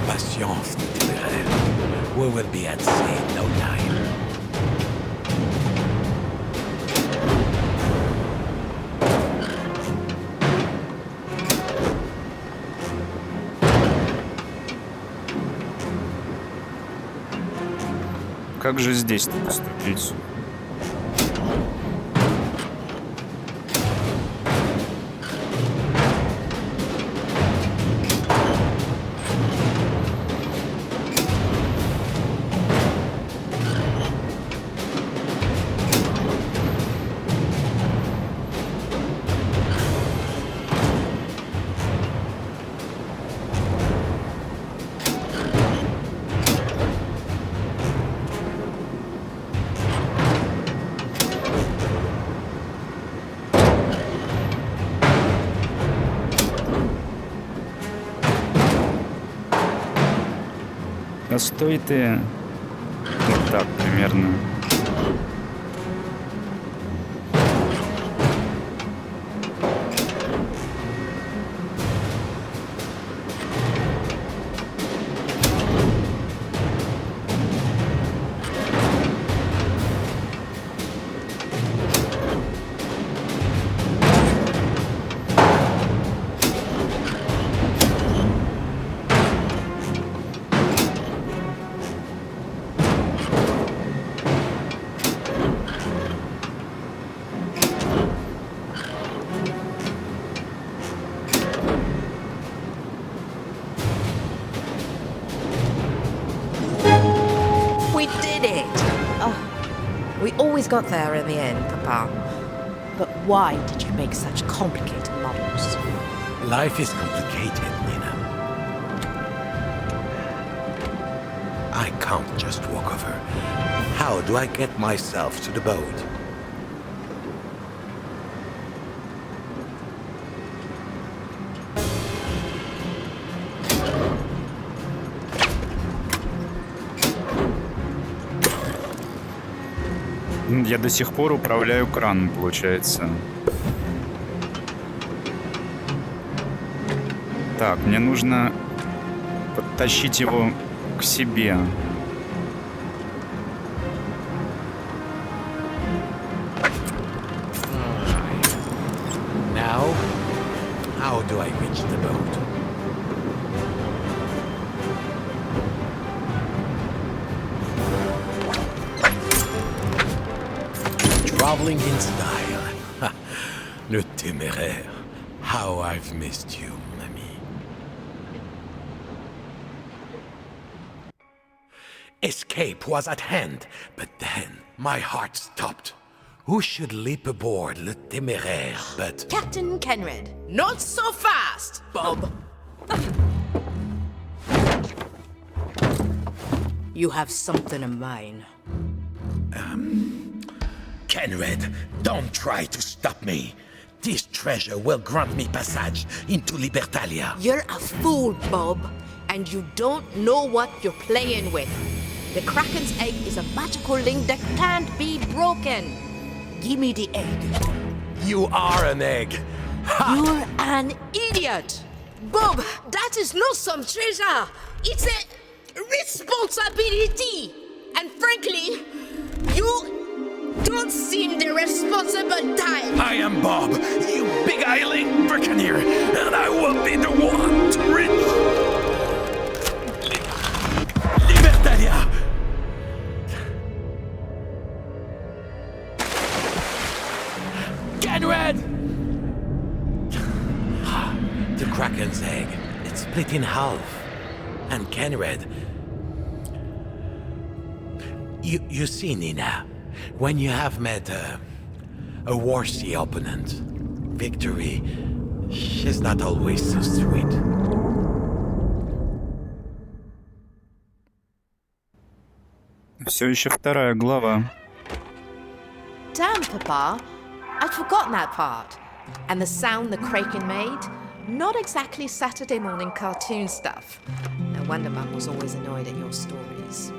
Patience, Téméraire. We will be at sea in no time. как же здесь-то поступить? А стой ты вот так примерно. We always got there in the end, Papa. But why did you make such complicated models? Life is complicated, Nina. I can't just walk over. How do I get myself to the boat? Я до сих пор управляю краном, получается. Так, мне нужно подтащить его к себе. Now, how do I reach the boat? Traveling in style. Ha, le téméraire. How I've missed you, Mamie. Escape was at hand, but then my heart stopped. Who should leap aboard le téméraire but... Captain Kenred. Not so fast, Bob. You have something in mind. Kenred, don't try to stop me. This treasure will grant me passage into Libertalia. You're a fool, Bob, and you don't know what you're playing with. The Kraken's egg is a magical link that can't be broken. Give me the egg. You are an egg. Ha! You're an idiot. Bob, that is not some treasure. It's a responsibility. And frankly, you don't seem the responsible type. I am Bob, you beguiling buccaneer, and I will be the one to reach Libertalia. Kenred! The Kraken's egg. It's split in half. And Kenred... You see, Nina, when you have met a worthy opponent, victory, she's not always so sweet. Все еще вторая глава. Damn, Papa. I'd forgotten that part. And the sound the Kraken made? Not exactly Saturday morning cartoon stuff. No wonder Mum was always annoyed at your stories.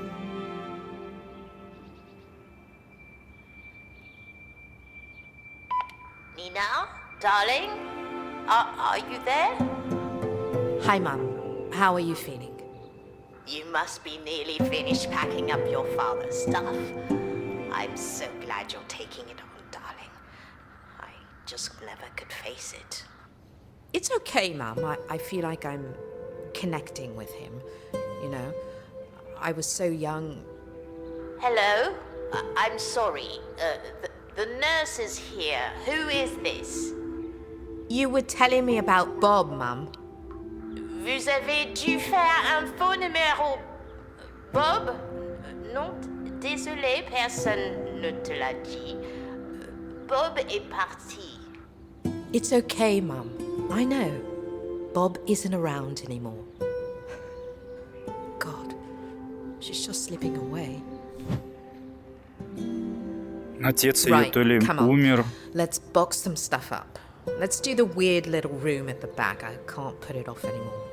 Nina, darling, are you there? Hi, Mum. How are you feeling? You must be nearly finished packing up your father's stuff. I'm so glad you're taking it on, darling. I just never could face it. It's okay, Mum. I feel like I'm connecting with him. You know, I was so young. Hello? I'm sorry. The nurse is here. Who is this? You were telling me about Bob, Mum. Vous avez dû faire un faux numéro. Bob? Non, désolé, personne ne te l'a dit. Bob est parti. It's okay, Mum. I know. Bob isn't around anymore. God, she's just slipping away. Отец ее Right, то ли come on. умер, Let's box some stuff up. Let's do the weird little room at the back. I can't put it off anymore.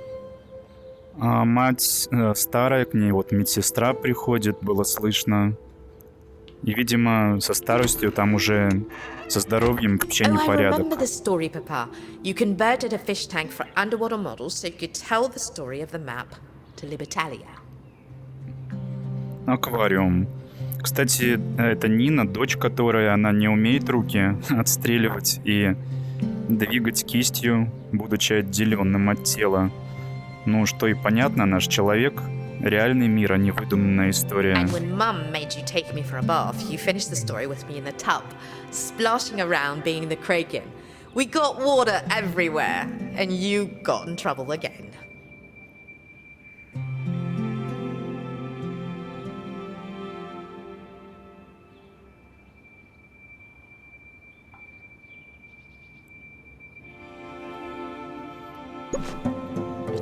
а мать старая, к ней вот медсестра приходит, было слышно. И, видимо, со старостью там уже со здоровьем вообще Oh, I непорядок. remember this story, Papa. You converted a fish tank for underwater models so you could tell the story of the map to Libertalia. Аквариум. Кстати, это Нина, дочь которой, она не умеет руки отстреливать и двигать кистью, будучи отделенным от тела. Ну, что и понятно, наш человек — реальный мир, а не выдуманная история. And when Mum made you take me for a bath, you finished the story with me in the tub, splashing around being the kraken. We got water everywhere, and you got in trouble again.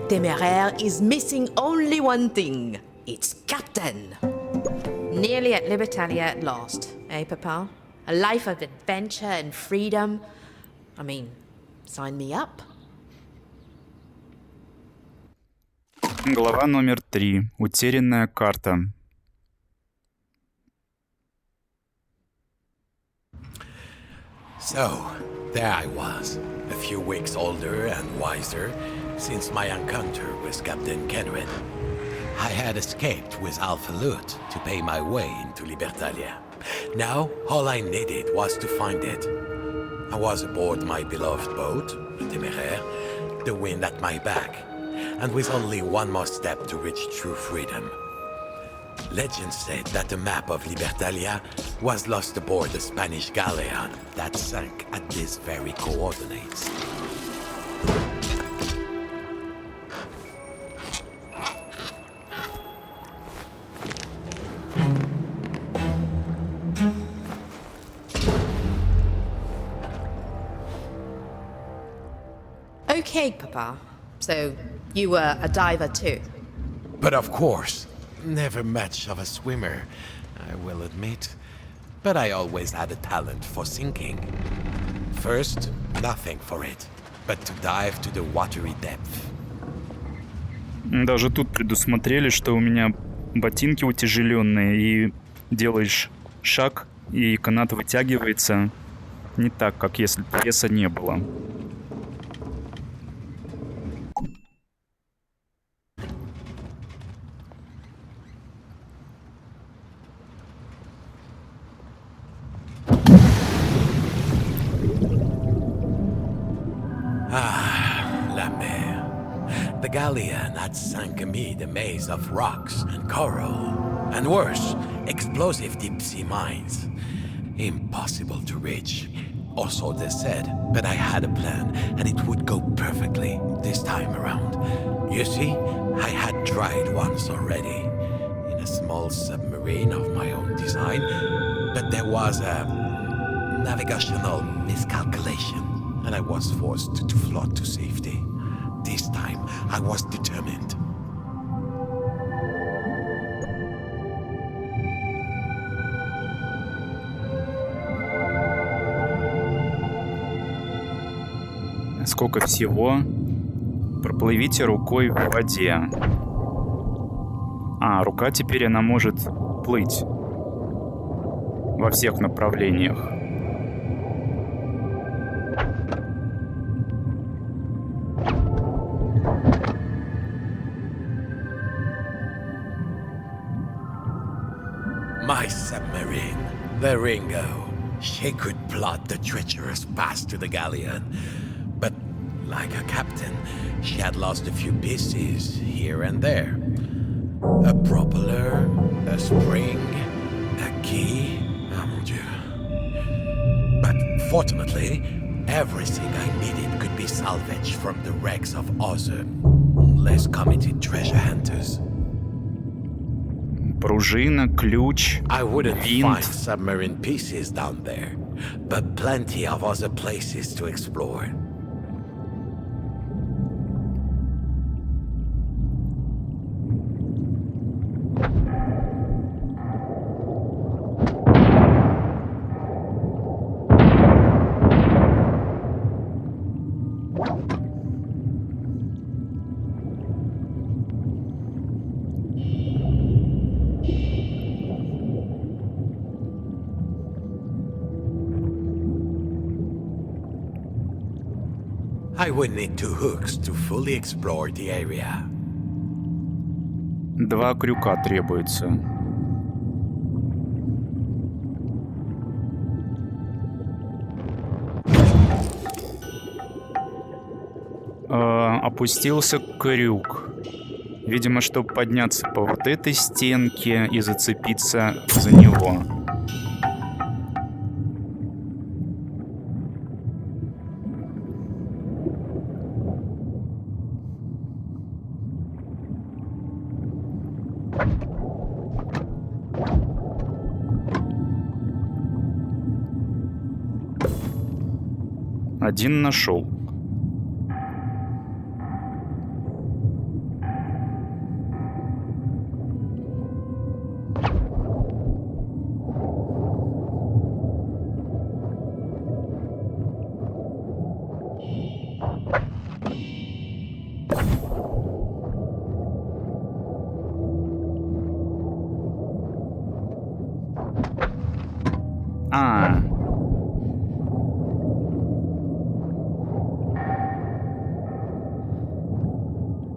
Téméraire is missing only one thing. It's Captain. Nearly at Libertalia at last, eh, Papa? A life of adventure and freedom. I mean, sign me up. Глава номер 3. Утерянная карта. So, there I was, a few weeks older and wiser since my encounter with Captain Kenred. I had escaped with Alpha Loot to pay my way into Libertalia. Now, all I needed was to find it. I was aboard my beloved boat, the Téméraire, the wind at my back, and with only one more step to reach true freedom. Legend said that the map of Libertalia was lost aboard a Spanish galleon that sank at these very coordinates. Okay, Papa. So, you were a diver too? But of course, never much of a swimmer, I will admit. But I always had a talent for sinking. First, nothing for it, but to dive to the watery depth. Даже тут предусмотрели, что у меня ботинки утяжеленные, и делаешь шаг, и канат вытягивается не так, как если бы веса не было. La mer. The galleon had sunk amid a maze of rocks and coral, and worse, explosive deep-sea mines. Impossible to reach. Or so they said, but I had a plan, and it would go perfectly this time around. You see, I had tried once already, in a small submarine of my own design, but there was a navigational miscalculation, and I was forced to float to safety. This time, I was determined. Сколько всего? Проплывите рукой в воде. А, рука теперь она может плыть во всех направлениях. My submarine, the Ringo. She could plot the treacherous path to the galleon. But like a captain, she had lost a few pieces here and there. A propeller, a spring, Unfortunately, everything I needed could be salvaged from the wrecks of other, less committed treasure hunters. Пружина, ключ, I wouldn't винт. find submarine pieces down there, but plenty of other places to explore. I would need 2 hooks to fully explore the area. 2 крюка требуется. Опустился крюк. Видимо, чтобы подняться по вот этой стенке и зацепиться за него. Один нашел.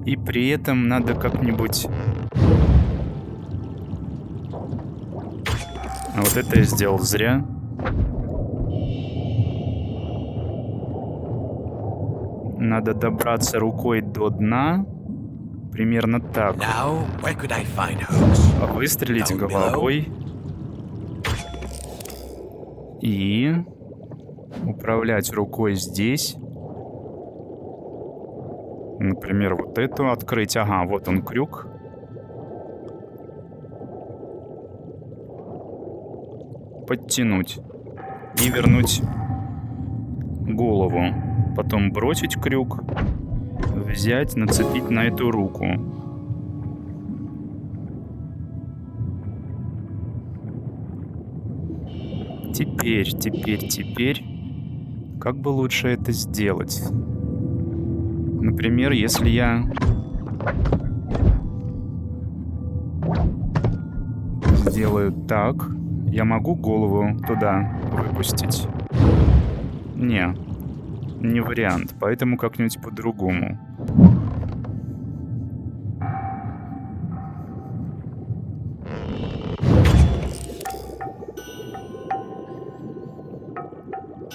И при этом надо как-нибудь... А вот это я сделал зря. Надо добраться рукой до дна. Примерно так. Выстрелить головой. И управлять рукой здесь. Например, вот эту открыть. Ага, вот он крюк. Подтянуть. И вернуть голову. Потом бросить крюк. Взять, нацепить на эту руку. Теперь. Как бы лучше это сделать? Например, если я сделаю так, я могу голову туда выпустить? Не вариант, поэтому как-нибудь по-другому.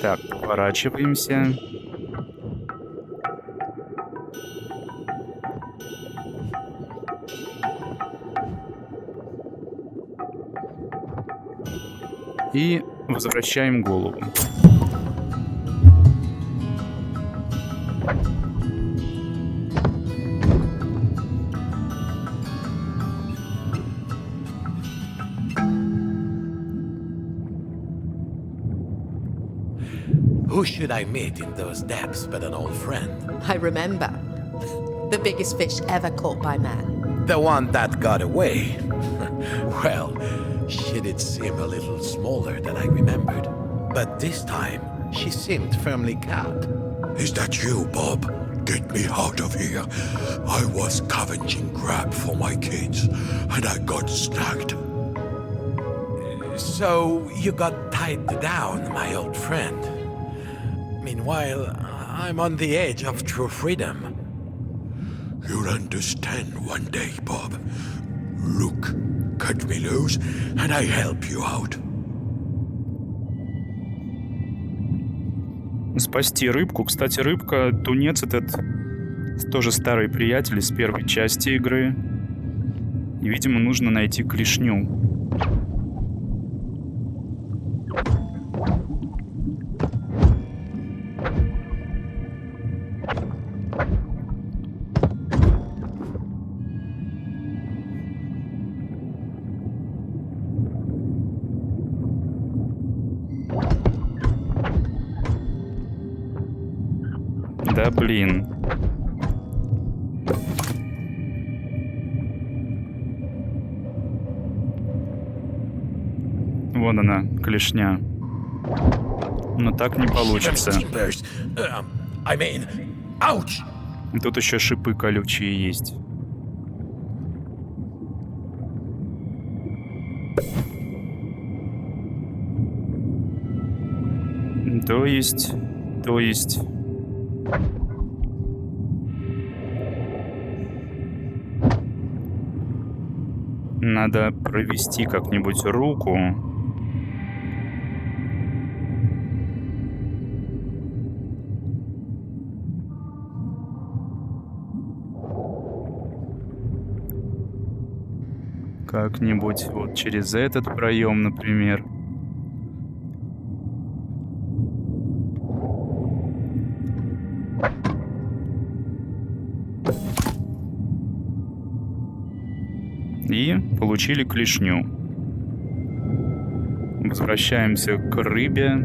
Так, поворачиваемся. И возвращаем голову. Who should I meet in those depths but an old friend? I remember. The biggest fish ever caught by man. The one that got away. Well, she did seem a little smaller than I remembered. But this time, she seemed firmly cowed. Is that you, Bob? Get me out of here. I was scavenging grab for my kids, and I got snagged. So, you got tied down, my old friend. Meanwhile, I'm on the edge of true freedom. You'll understand one day, Bob. Look, cut me loose, and I help you out. Спасти рыбку. Кстати, рыбка, тунец этот тоже старый приятель из первой части игры. И, видимо, нужно найти клешню. Да блин. Вон она, клешня. Но так не получится. Тут еще шипы колючие есть. То есть... Надо провести как-нибудь руку. Как-нибудь вот через этот проем, например. И получили клешню. Возвращаемся к рыбе,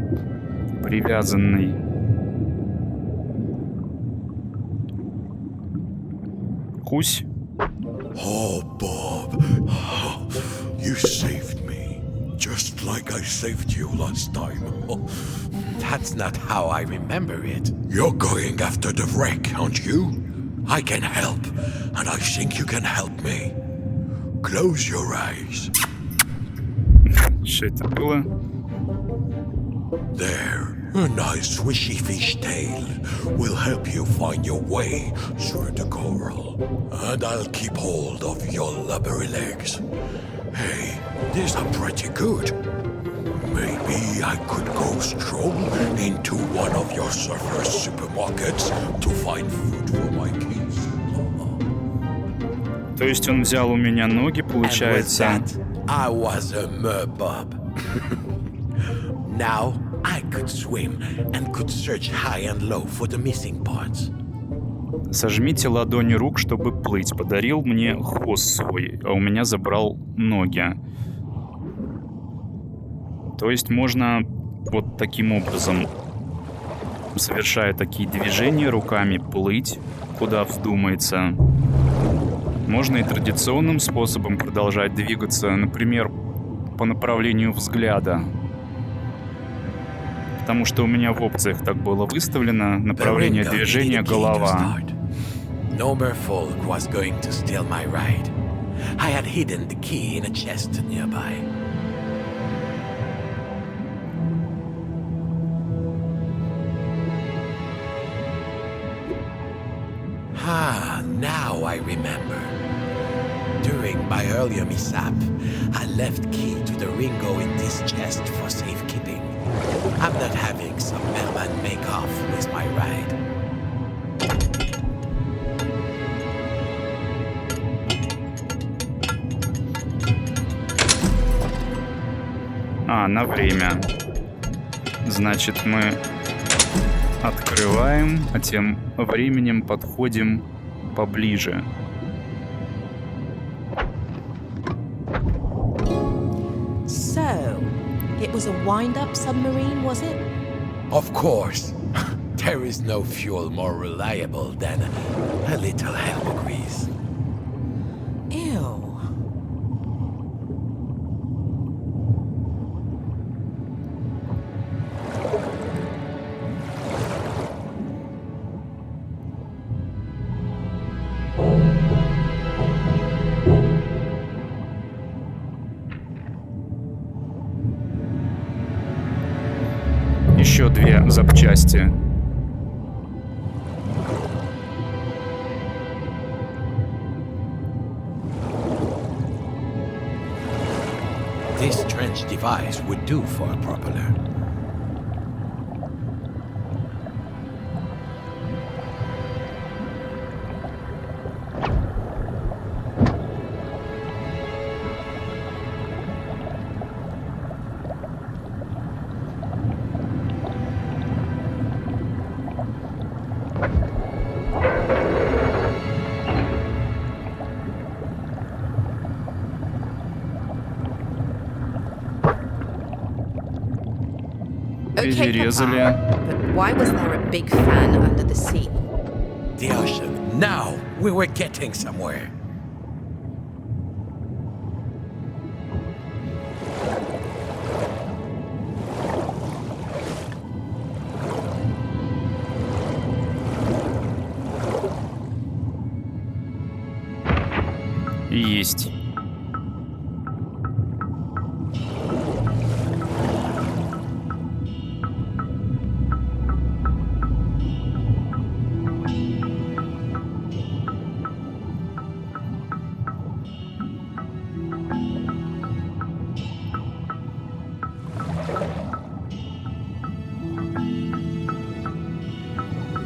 привязанной. Кусь. Oh, Bob. You saved me. Just like I saved you last time. That's not how I remember it. You're going after the wreck, aren't you? I can help, and I think you can help me. Close your eyes. Что это было? There. A nice swishy fish tail will help you find your way through the coral. And I'll keep hold of your lubberly legs. Hey, these are pretty good. Maybe I could go stroll into one of your surface supermarkets to find food for my kids. То есть он взял у меня ноги, получается. And with that, I was a merbob. Now I could swim and could search high and low for the missing parts. Сожмите ладони рук, чтобы плыть. Подарил мне хвост свой, а у меня забрал ноги. То есть можно вот таким образом, совершая такие движения руками, плыть, куда вздумается. Можно и традиционным способом продолжать двигаться, например, по направлению взгляда. Потому что у меня в опциях так было выставлено направление движения голова. No merfolk was going to steal my ride. I had hidden the key in a chest nearby. Ah, now I remember. During my earlier mishap, I left key to the Ringo in this chest for safekeeping. I'm not having some merman make off with my ride. На время. Значит, мы открываем, а тем временем подходим поближе. So, it was a wind-up submarine, was it? Of course. There is no fuel more reliable than a little help grease. Ew. Еще две запчасти. This trench device would do for a propeller. Перерезали. Papa, but Why was there a big fan under the sea? The ocean. Now we were getting somewhere. Есть.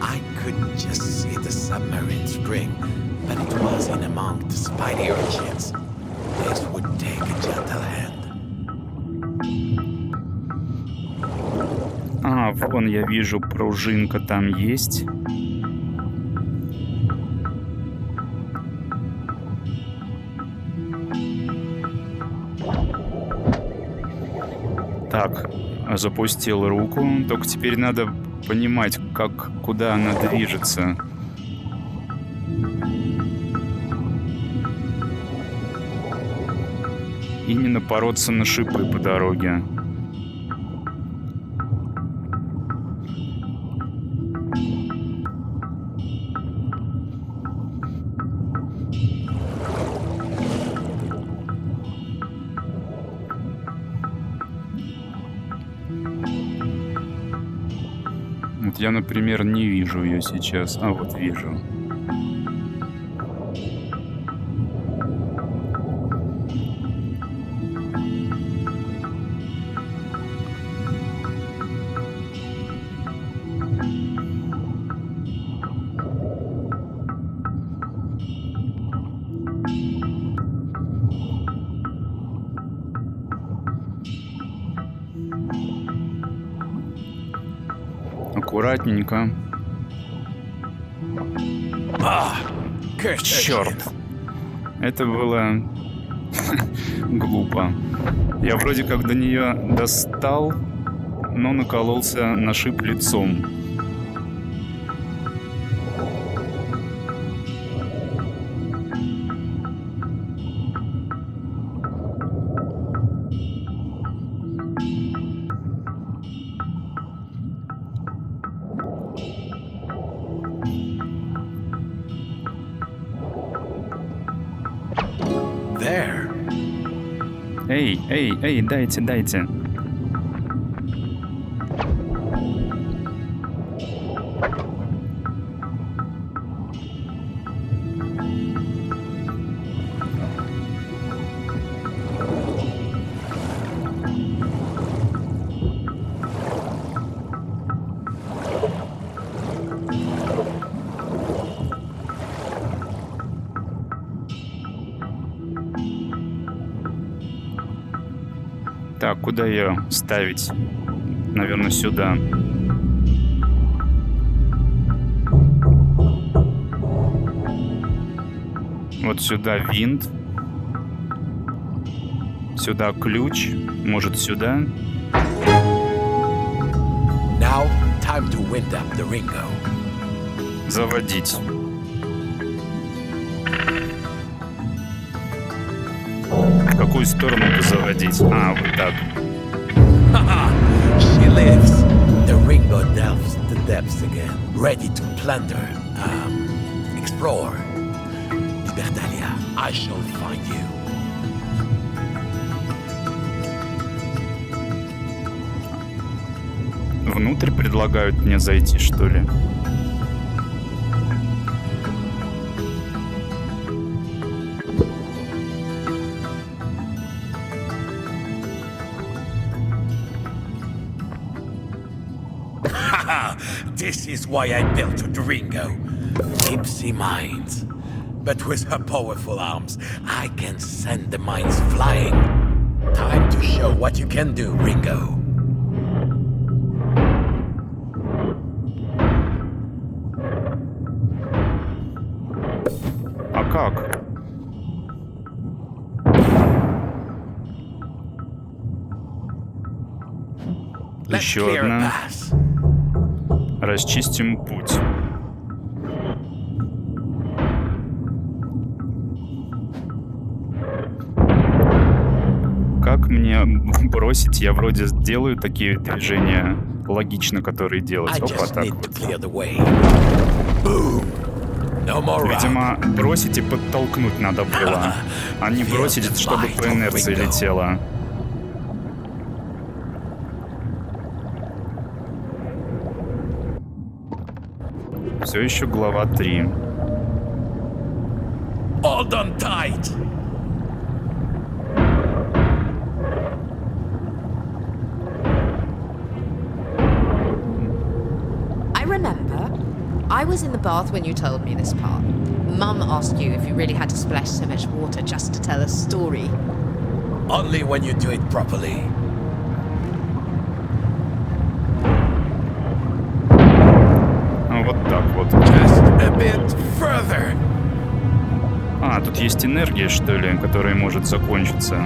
I could just see the submarine spring, but it wasn't among the spiny urchins. This would take a gentle hand. Вон я вижу, пружинка там есть. Так, запустил руку. Только теперь надо понимать, куда она движется. И не напороться на шипы по дороге. Вот я, например, не вижу ее сейчас. Вот вижу. Аккуратненько. Черт! Это было глупо. Я вроде как до нее достал, но накололся на шип лицом. Эй, дайте. Так, куда ее ставить? Наверное, сюда. Вот сюда винт. Сюда ключ. Может, сюда? Now, time to wind up the Ringo. Заводить. В какую сторону-то заводить? Вот так. She lives. The Ringo delves the depths again, ready to plunder, explore. Libertalia, I shall find you. Внутрь предлагают мне зайти, что ли? This is why I built the Ringo. Tipsy minds. But with her powerful arms, I can send the mines flying. Time to show what you can do, Ringo. А как? Еще одна. Расчистим путь. Как мне бросить? Я вроде делаю такие движения логично, которые делать. Опа, так вот. Видимо, бросить и подтолкнуть надо было, а не бросить, чтобы по инерции летело. Все еще глава 3. Hold on tight. I remember. I was in the bath when you told me this part. Mum asked you if you really had to splash so much water just to tell a story. Only when you do it properly. Вот так вот. Just a bit further. А, тут есть энергия, что ли, которая может закончиться.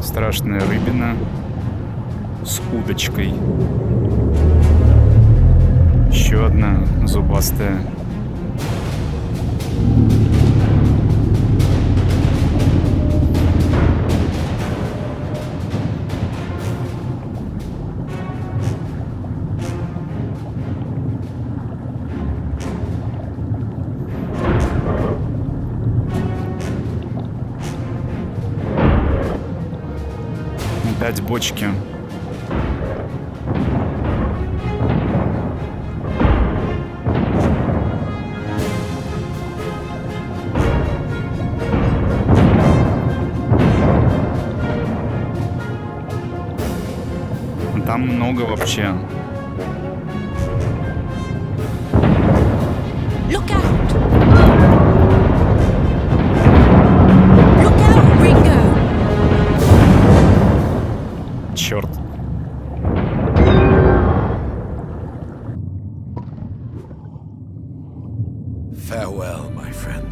Страшная рыбина с удочкой. Еще одна зубастая. Опять бочки. Там много вообще. Look out! Look out, Ringo! Черт. Farewell, my friend.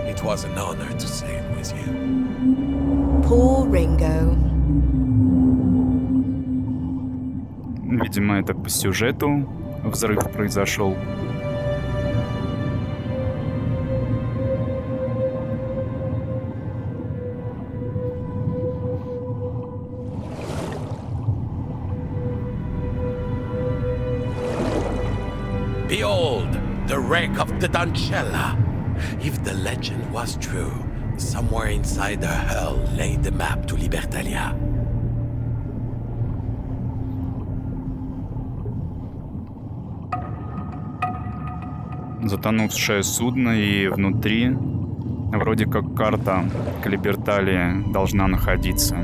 It was an honor to sail with you. Poor Ringo. Видимо, это по сюжету взрыв произошел. Behold, the wreck of the Donchella. If the legend was true, somewhere inside the hull lay the map to Libertalia. Затонувшее судно, и внутри вроде как карта к Либерталии должна находиться.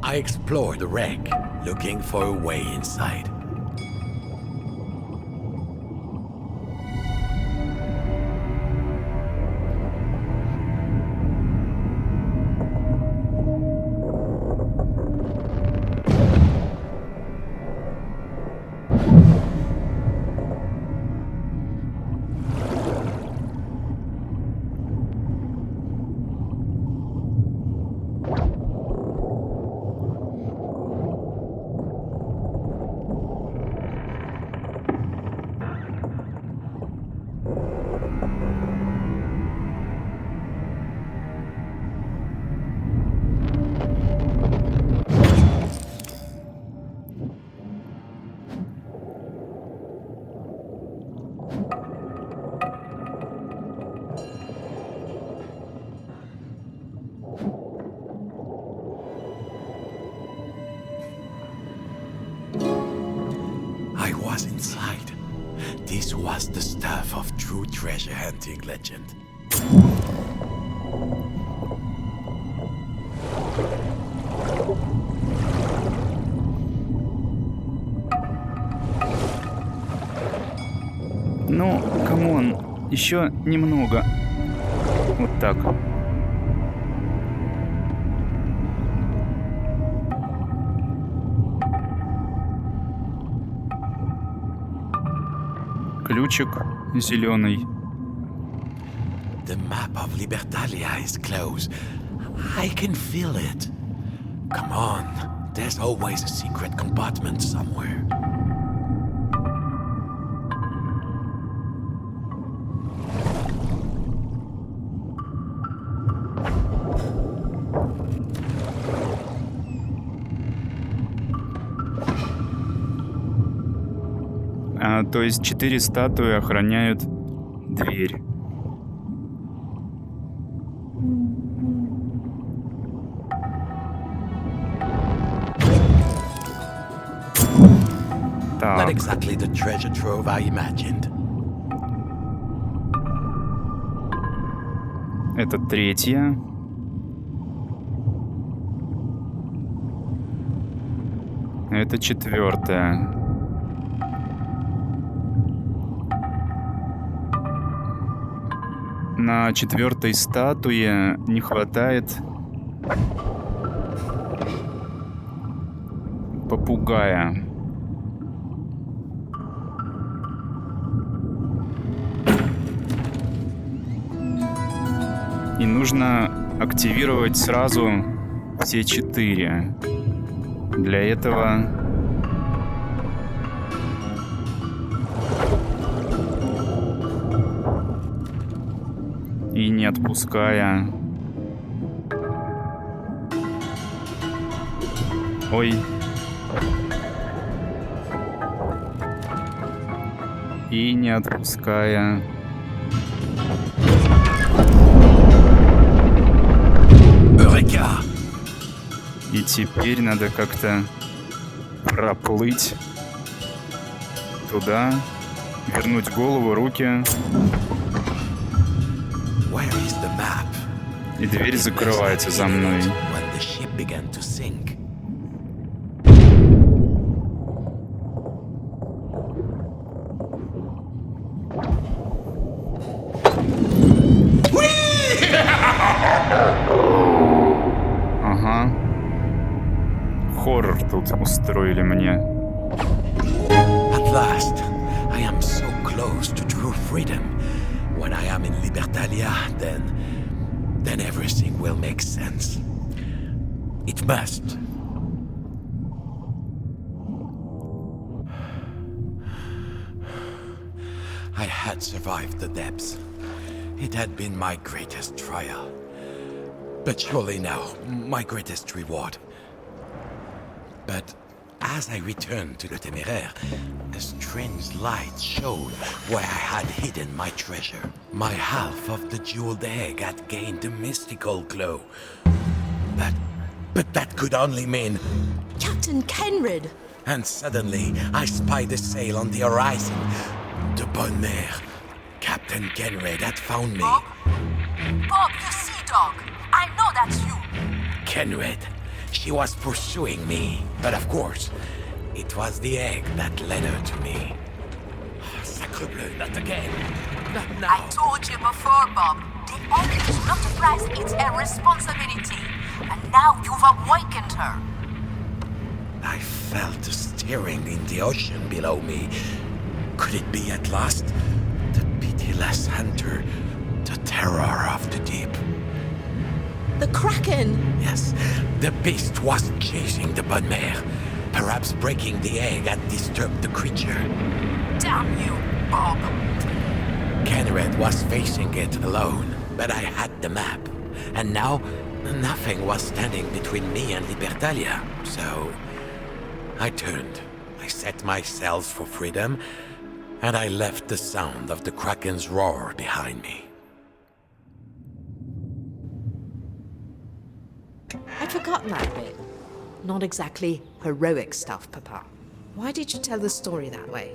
I explored the wreck, looking for a way inside. was the stuff of true treasure hunting legend. Ну, камон, еще немного. Вот так. Ключик зеленый. The map of Libertalia is close. I can feel it. Come on, there's always a secret compartment somewhere. То есть 4 статуи охраняют дверь. Not Так, exactly the treasure trove I imagined. это третья. Это четвертая. На четвертой статуе не хватает попугая. И нужно активировать сразу все 4. Для этого и не отпуская. Ой. И не отпуская. Eureka! И теперь надо как-то проплыть туда, вернуть голову, руки, Where is the map? и дверь закрывается за мной. When the ship began to sink. Ага. Хоррор тут устроили мне. At last, I am so close to true freedom. When I am in Libertalia, then everything will make sense. It must. I had survived the depths. It had been my greatest trial. But surely now, my greatest reward. But as I returned to the Téméraire, a strange light showed where I had hidden my treasure. My half of the jeweled egg had gained a mystical glow. But that could only mean... Captain Kenrid! And suddenly, I spied a sail on the horizon. The Bonne Mère. Captain Kenred had found me. Bob? Bob, the sea dog! I know that's you! Kenred. She was pursuing me. But of course, it was the egg that led her to me. Sacre bleu, not again. Not I now. told you before, Bob. The egg is not a prize, it's a responsibility. And now you've awakened her. I felt a stirring in the ocean below me. Could it be at last the pitiless hunter, the terror of the deep? The Kraken! Yes, the beast was chasing the Bonne Mère. Perhaps breaking the egg had disturbed the creature. Damn you, Bob! Kenred was facing it alone, but I had the map. And now, nothing was standing between me and Libertalia. So, I turned. I set my sails for freedom, and I left the sound of the Kraken's roar behind me. I'd forgotten that bit. Not exactly heroic stuff, Papa. Why did you tell the story that way?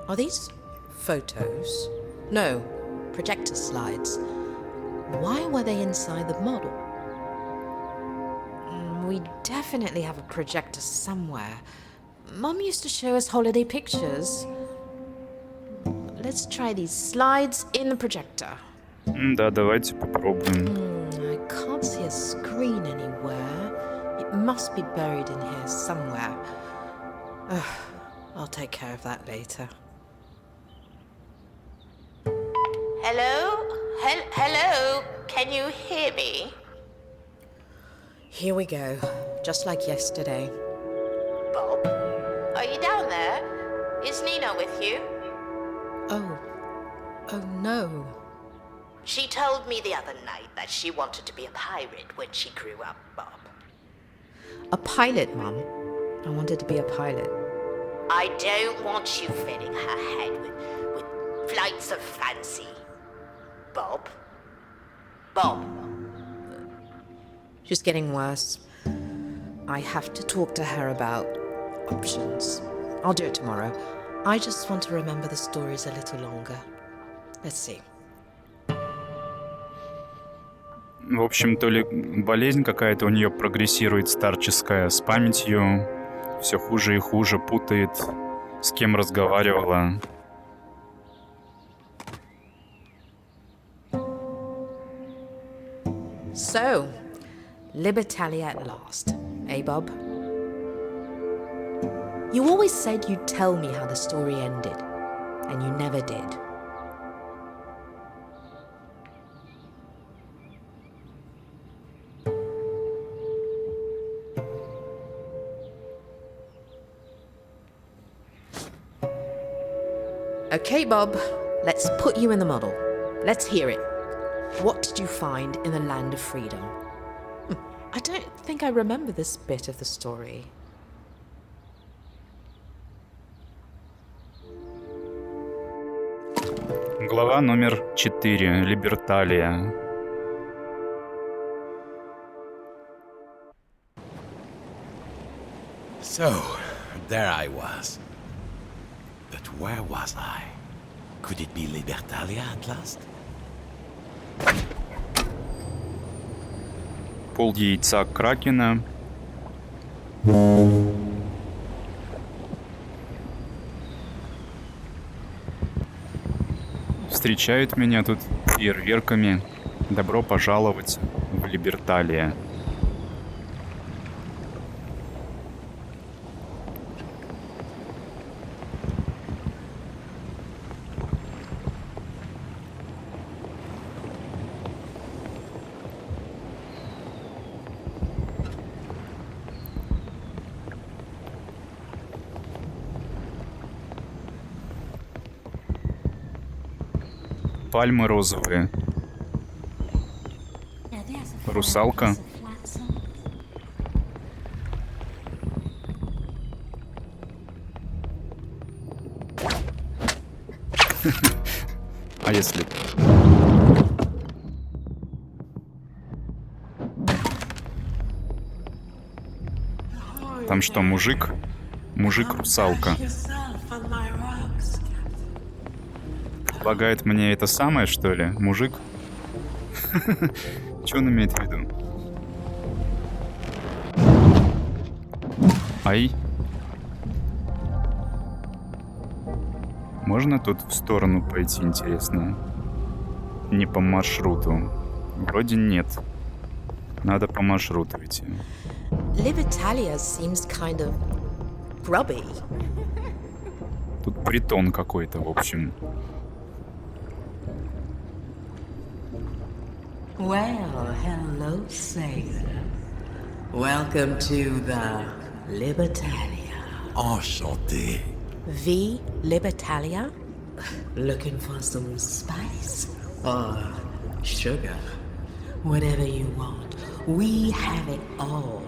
Are these photos? No, projector slides. Why were they inside the model? We definitely have a projector somewhere. Mum used to show us holiday pictures. Let's try these slides in the projector. Да, давайте попробуем. I can't see a screen anywhere. It must be buried in here somewhere. Ugh, I'll take care of that later. Hello? Hello? Can you hear me? Here we go, just like yesterday. Bob? Are you down there? Is Nina with you? Oh no. She told me the other night that she wanted to be a pirate when she grew up, Bob. A pilot, Mum. I wanted to be a pilot. I don't want you filling her head with flights of fancy. Bob? Bob? She's getting worse. I have to talk to her about options. I'll do it tomorrow. I just want to remember the stories a little longer. Let's see. В общем, то ли болезнь какая-то у нее прогрессирует старческая с памятью, все хуже и хуже, путает, с кем разговаривала. So, Libertalia at last, eh, Bob? You always said you'd tell me how the story ended, and you never did. Okay, Bob, let's put you in the model. Let's hear it. What did you find in the land of freedom? I don't think I remember this bit of the story. Глава номер 4. Либерталия. So, there I was. But where was I? Could it be Libertalia at last? Пол яйца кракена. Встречают меня тут фейерверками. Добро пожаловать в Либерталия. Пальмы розовые. Русалка. А если... Там что, мужик? Мужик-русалка. Предлагает мне это самое, что ли? Мужик? Что он имеет в виду? Ай. Можно тут в сторону пойти, интересно? Не по маршруту. Вроде нет. Надо по маршруту идти. Libertalia seems kind of grubby. Тут притон какой-то, в общем. Well, hello, sailor. Welcome to the Libertalia. Enchanté. The Libertalia? Looking for some spice or sugar? Whatever you want, we have it all.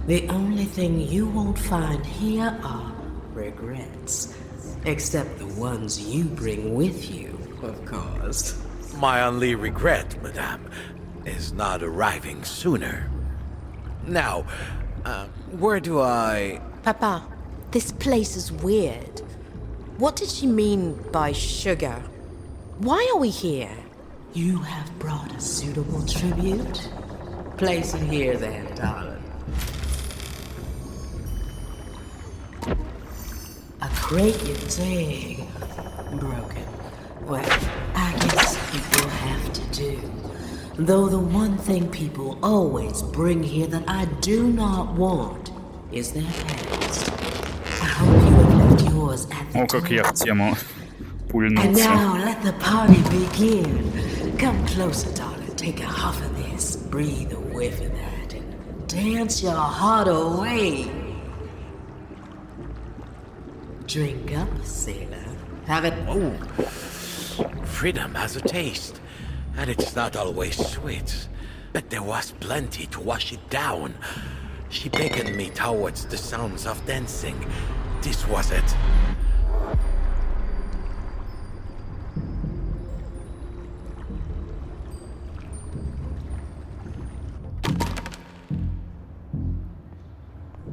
The only thing you won't find here are regrets. Except the ones you bring with you, of course. My only regret, madame, is not arriving sooner. Now, where do I... Papa, this place is weird. What did she mean by sugar? Why are we here? You have brought a suitable tribute. Place it here then, darling. A crate you dig. Broken. Well, I guess people have to do. Though the one thing people always bring here that I do not want is their past. I hope you have left yours at the О, как я в тему And пульнулся. now let the party begin. Come closer, darling. Take a huff of this. Breathe a whiff of that. And dance your heart away. Drink up, sailor. Have it. Oh, freedom has a taste, and it's not always sweet. But there was plenty to wash it down. She beckoned me towards the sounds of dancing. This was it.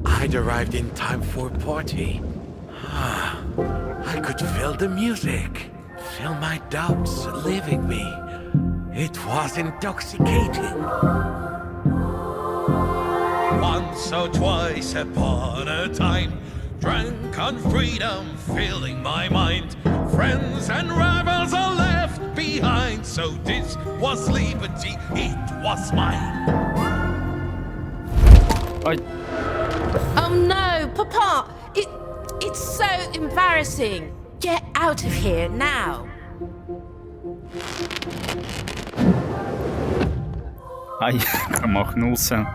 I'd arrived in time for a party. I could feel the music, feel my doubts leaving me. It was intoxicating. Once or twice upon a time, drank on freedom, filling my mind. Friends and rivals are left behind, so this was liberty, it was mine. Ай, Oh no, Papa! It's so embarrassing. Get out of here now. ай, промахнулся.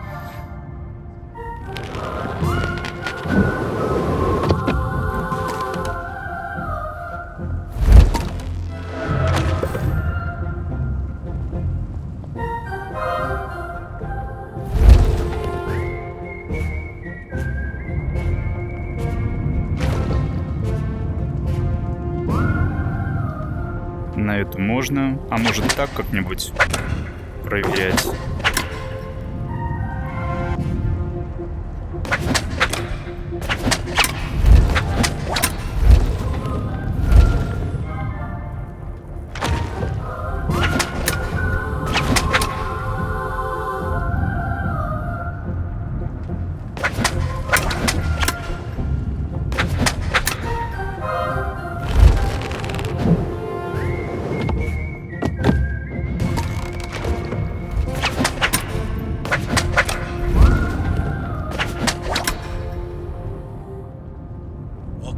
На эту можно, а может так как-нибудь проверять.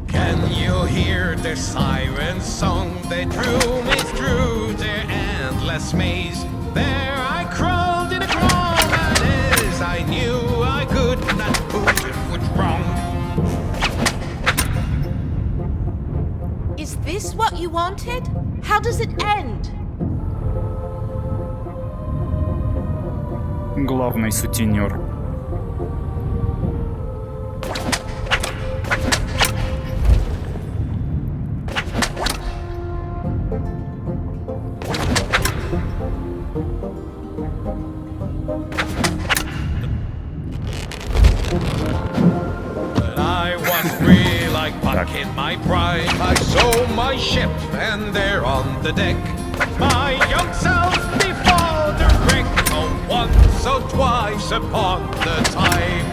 Can you hear the siren song that drew me through the endless maze? There I crawled in a crawl, and as I knew I could not put a foot wrong. Is this what you wanted? How does it end? Главный сутенер. But I was free like Puck in my prime. I saw my ship, and there on the deck, my young self before the wreck. Oh, once or twice upon the time.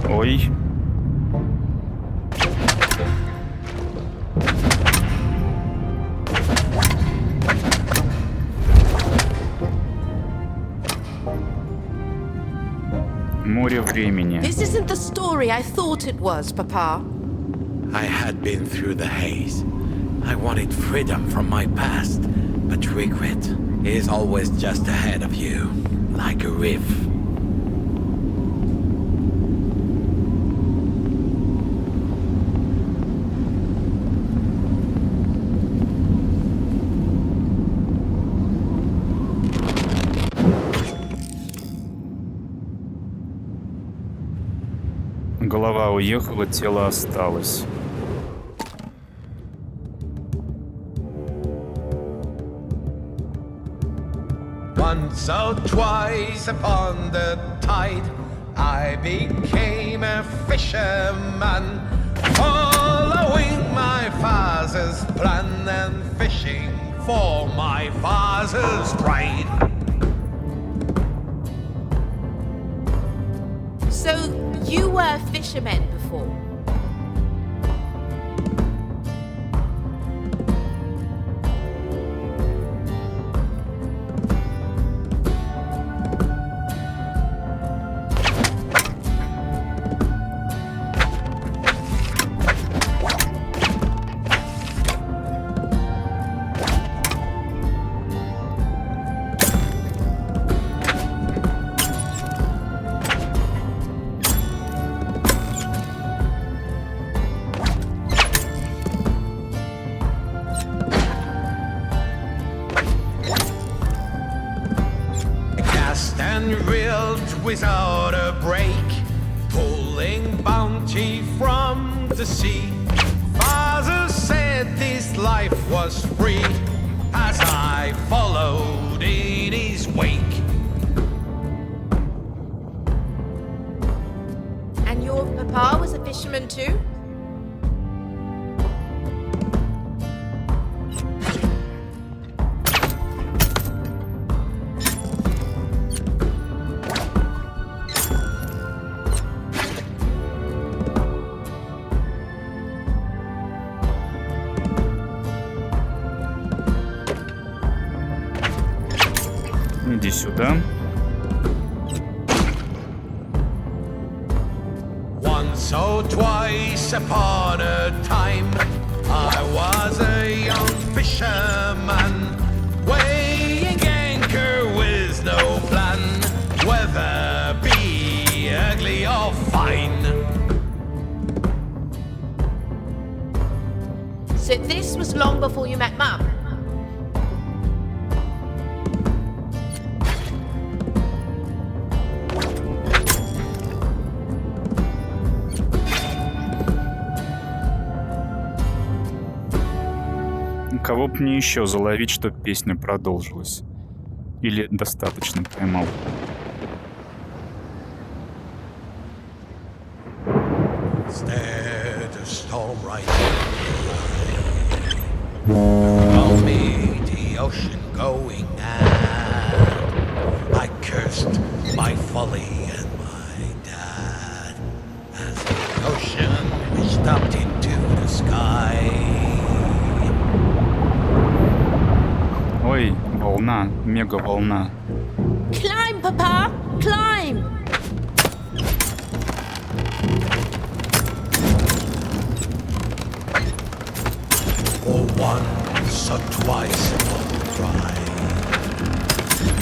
Ой. Море времени. This isn't the story I thought it was, Papa. I had been through the haze. I wanted freedom from my past, but regret is always just ahead of you, like a reef. Голова уехала, тело осталось. Once So twice upon the tide I became a fisherman, following my father's plan and fishing for my father's pride. So, you were a fisherman before? And reeled without a break, pulling bounty from the sea. Father said this life was free, as I followed in his wake. And your papa was a fisherman too? Иди сюда. Once or twice upon a time, I was a young fisherman, weighing anchor with no plan, whether be ugly or fine. So this was long before you met Mum? Кого б мне еще заловить, чтоб песня продолжилась? Или достаточно поймал? Stare the storm right around me, the ocean going mad. I cursed my folly and my dad as the ocean reached up into the sky. Ой, волна, мега-волна. Climb, Papa! Climb! For once or twice upon the ride,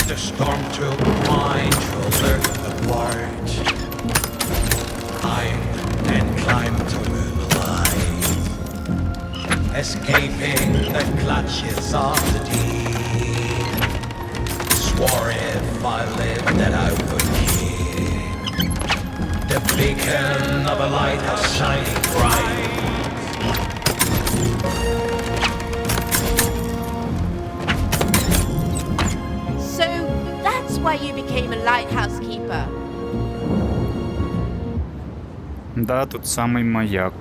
the storm took my shoulder apart. Climbed to the light, escaping the clutches of the deep. Swore if I lived that I would keep the beacon of a lighthouse shining bright. So that's why you became a lighthouse keeper. Да, тот самый маяк.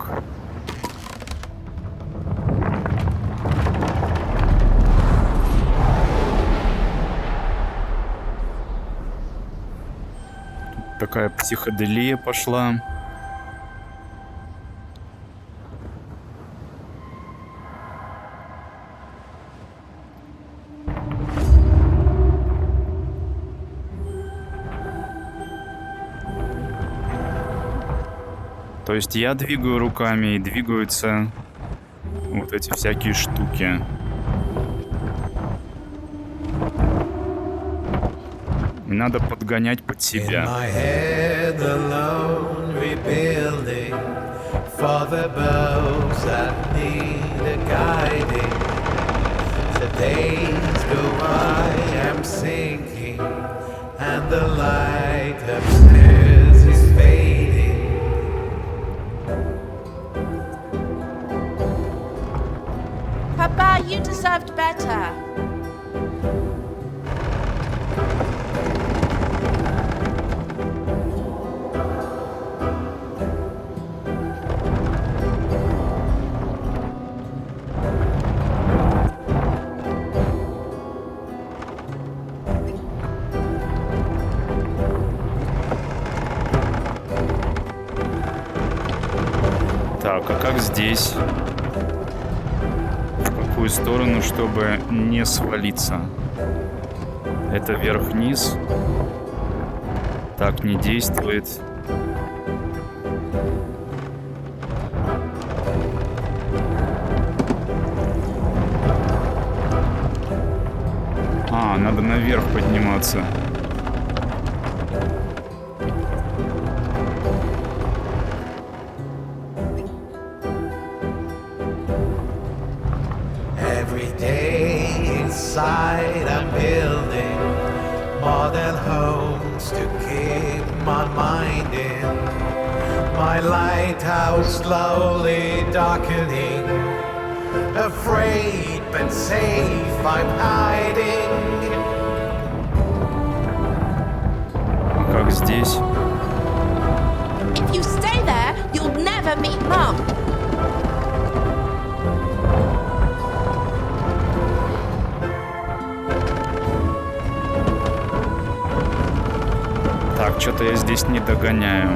Тут такая психоделия пошла. То есть я двигаю руками, и двигаются вот эти всякие штуки. И надо подгонять под себя. Papa, you deserved better. Так, а как здесь? В какую сторону, чтобы не свалиться? Это вверх-вниз. Так не действует. А, надо наверх подниматься. Every day inside a building, modern homes to keep my mind in. My lighthouse slowly darkening. Afraid but safe, I'm hiding. А как здесь? If you stay there, you'll never meet Mom. Так, что-то я здесь не догоняю.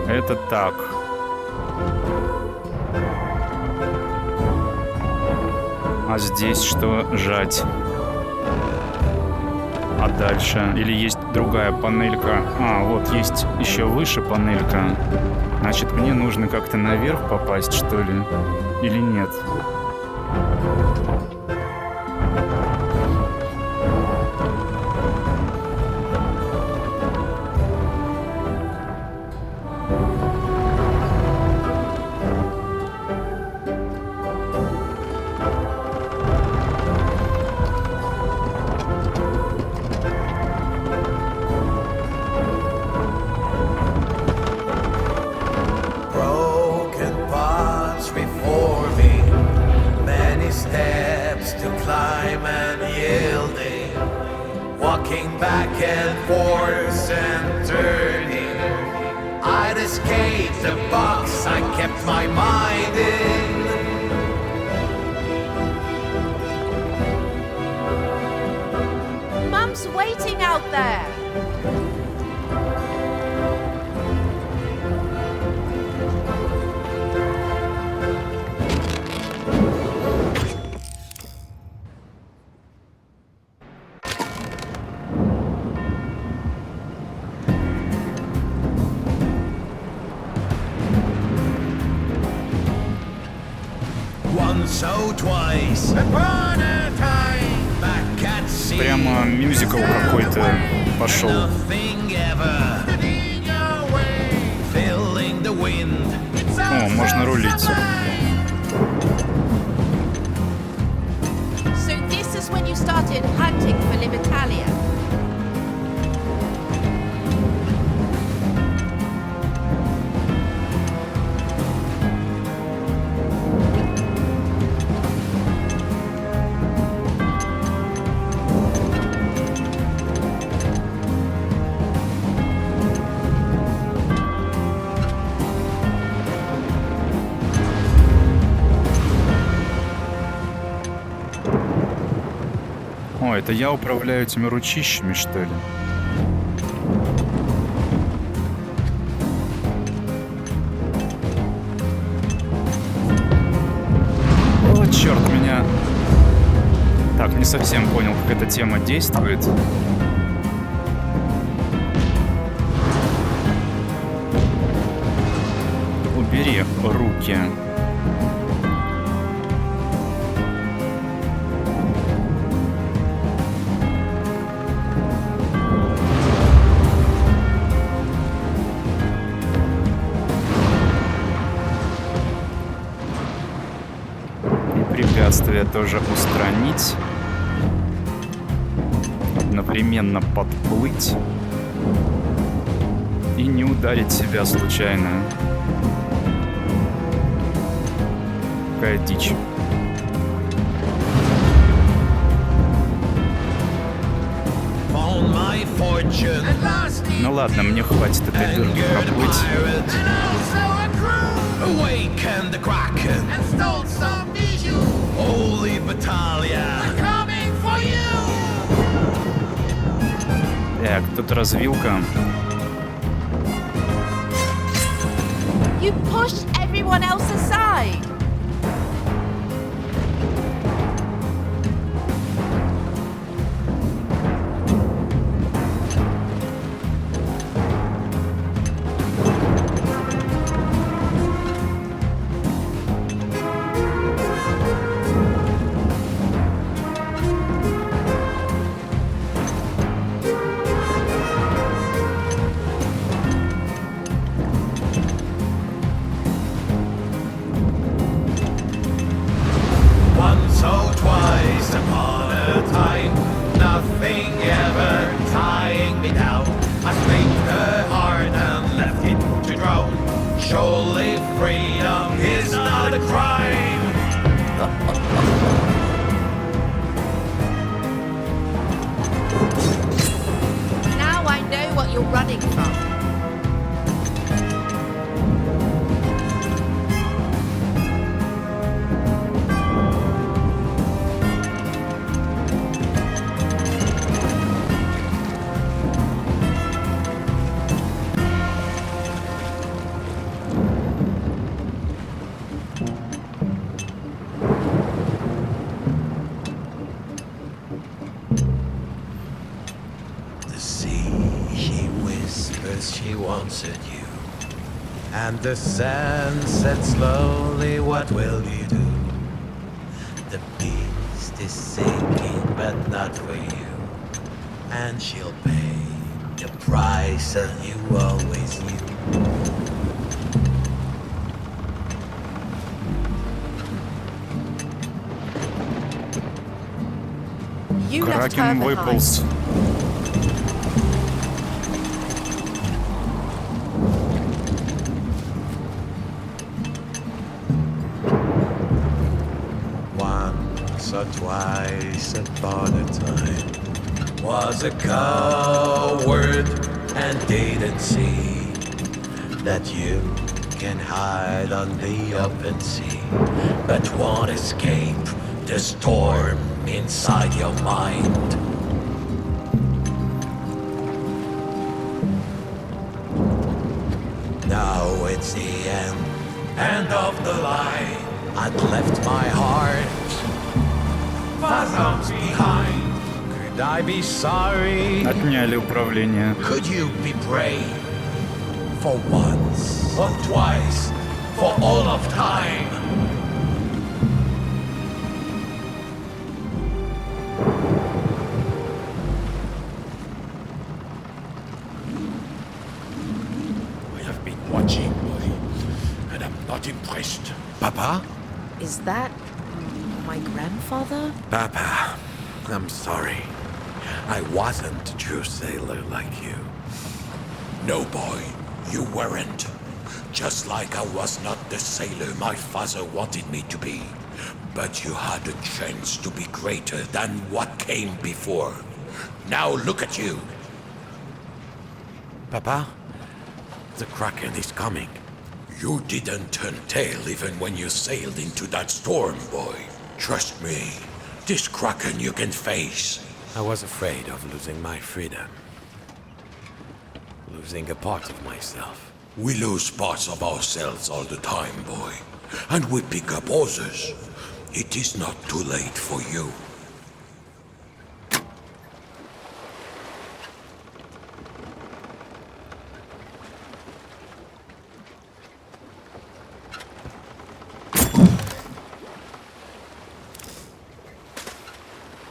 Это так. А здесь что жать? А дальше? Или есть другая панелька? А, вот есть еще выше панелька. Значит, мне нужно как-то наверх попасть, что ли? Или нет? Broken parts before me, many steps to climb and yielding, walking back and forth and turning. I'd escape the box I kept my mind in. Mum's waiting out there. Once or twice, upon a time, back at sea. Прямо мюзикл какой-то пошел. Nothing ever in your way, feeling the wind. О, можно рулить. So this is when you started hunting for Libertalia. О, это я управляю этими ручищами, что ли? О, черт, меня... Так, не совсем понял, как эта тема действует. Убери руки. Препятствия тоже устранить. Одновременно подплыть. И не ударить себя случайно. Какая дичь. Ну ладно, мне хватит этой дырки проплыть. Awakened the Kraken and stole some bijou. Holy Battalion, coming for you. Так, тут развилка. You pushed everyone else aside. Once or twice upon a time, nothing ever tying me down. I scraped her heart and left it to drown. Surely freedom is not a crime. Now I know what you're running from. The sea, she whispers she wants it you. And the sand said slowly, what will you do? The beast is sinking, but not for you. And she'll pay the price that you always knew. You left her Кракен behind. выполз. Once or twice upon a time was a coward and didn't see that you can hide on the open sea, but won't escape the storm inside your mind. Now it's the end of the line. I'd left my heart fathoms behind. Could I be sorry? Отняли управление. Could you be brave? For once, or twice, for all of time. I have been watching, boy, and I'm not impressed. Papa? Is that my grandfather? Papa, I'm sorry. I wasn't a true sailor like you. No, boy, you weren't. Just like I was not the sailor my father wanted me to be. But you had a chance to be greater than what came before. Now look at you. Papa, the Kraken is coming. You didn't turn tail even when you sailed into that storm, boy. Trust me, this Kraken you can face. I was afraid of losing my freedom. Losing a part of myself. We lose parts of ourselves all the time, boy. And we pick up others. It is not too late for you.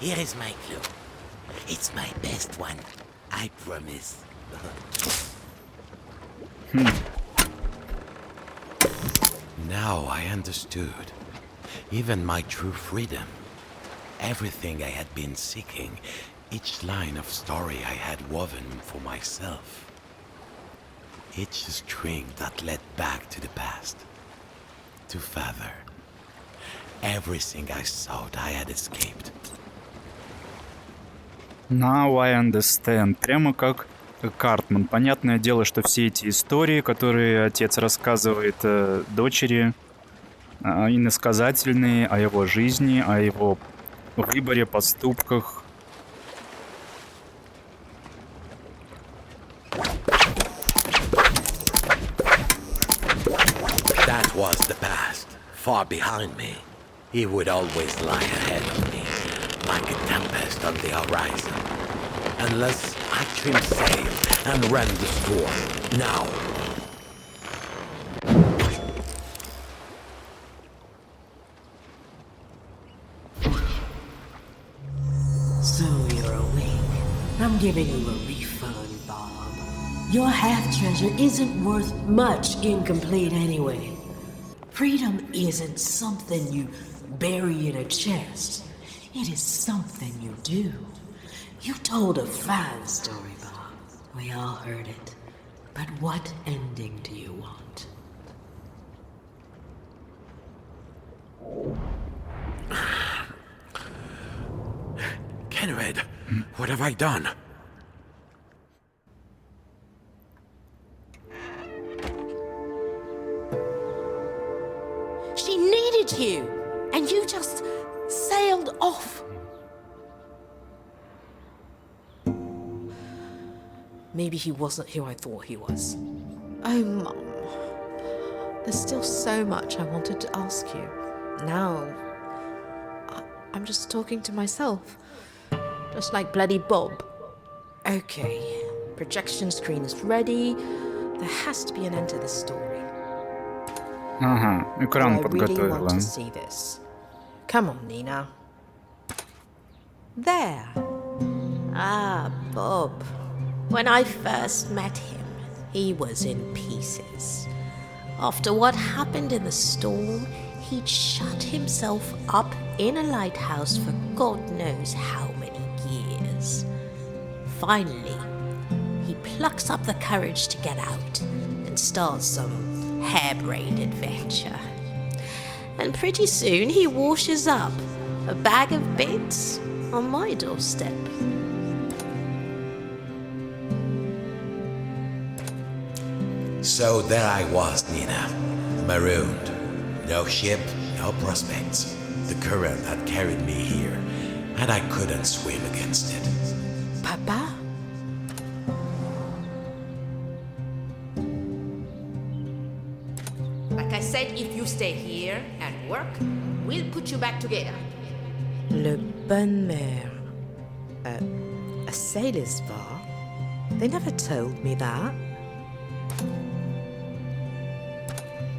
Here is my clue. It's my best one. I promise. Now I understood. Even my true freedom. Everything I had been seeking. Each line of story I had woven for myself. Each string that led back to the past. To father. Everything I thought I had escaped. Now I understand. Прямо как Картман. Понятное дело, что все эти истории, которые отец рассказывает дочери, иносказательные о его жизни, о его выборе, поступках. far behind me. He would always lie ahead of me, like a tempest on the horizon. Unless I trim sail and run the storm. Now. So you're awake. I'm giving you a refund, Bob. Your half-treasure isn't worth much incomplete anyway. Freedom isn't something you bury in a chest. It is something you do. You told a fine story, Bob. We all heard it. But what ending do you want? Kenred, what have I done? She needed you, and you just sailed off. Maybe he wasn't who I thought he was. Oh, Mum. There's still so much I wanted to ask you. Now, I'm just talking to myself. Just like bloody Bob. Okay, projection screen is ready. There has to be an end to this story. Ага, экран I really подготовила. want to see this. Come on, Nina. There. Ah, Bob. When I first met him, he was in pieces. After what happened in the storm, he'd shut himself up in a lighthouse for God knows how many years. Finally, he plucks up the courage to get out and starts some harebrained adventure. And pretty soon he washes up, a bag of bits, on my doorstep. So there I was, Nina, marooned. No ship, no prospects. The current had carried me here, and I couldn't swim against it. Papa? Like I said, if you stay here and work, we'll put you back together. Le Bonne Mère. A sailor's bar? They never told me that.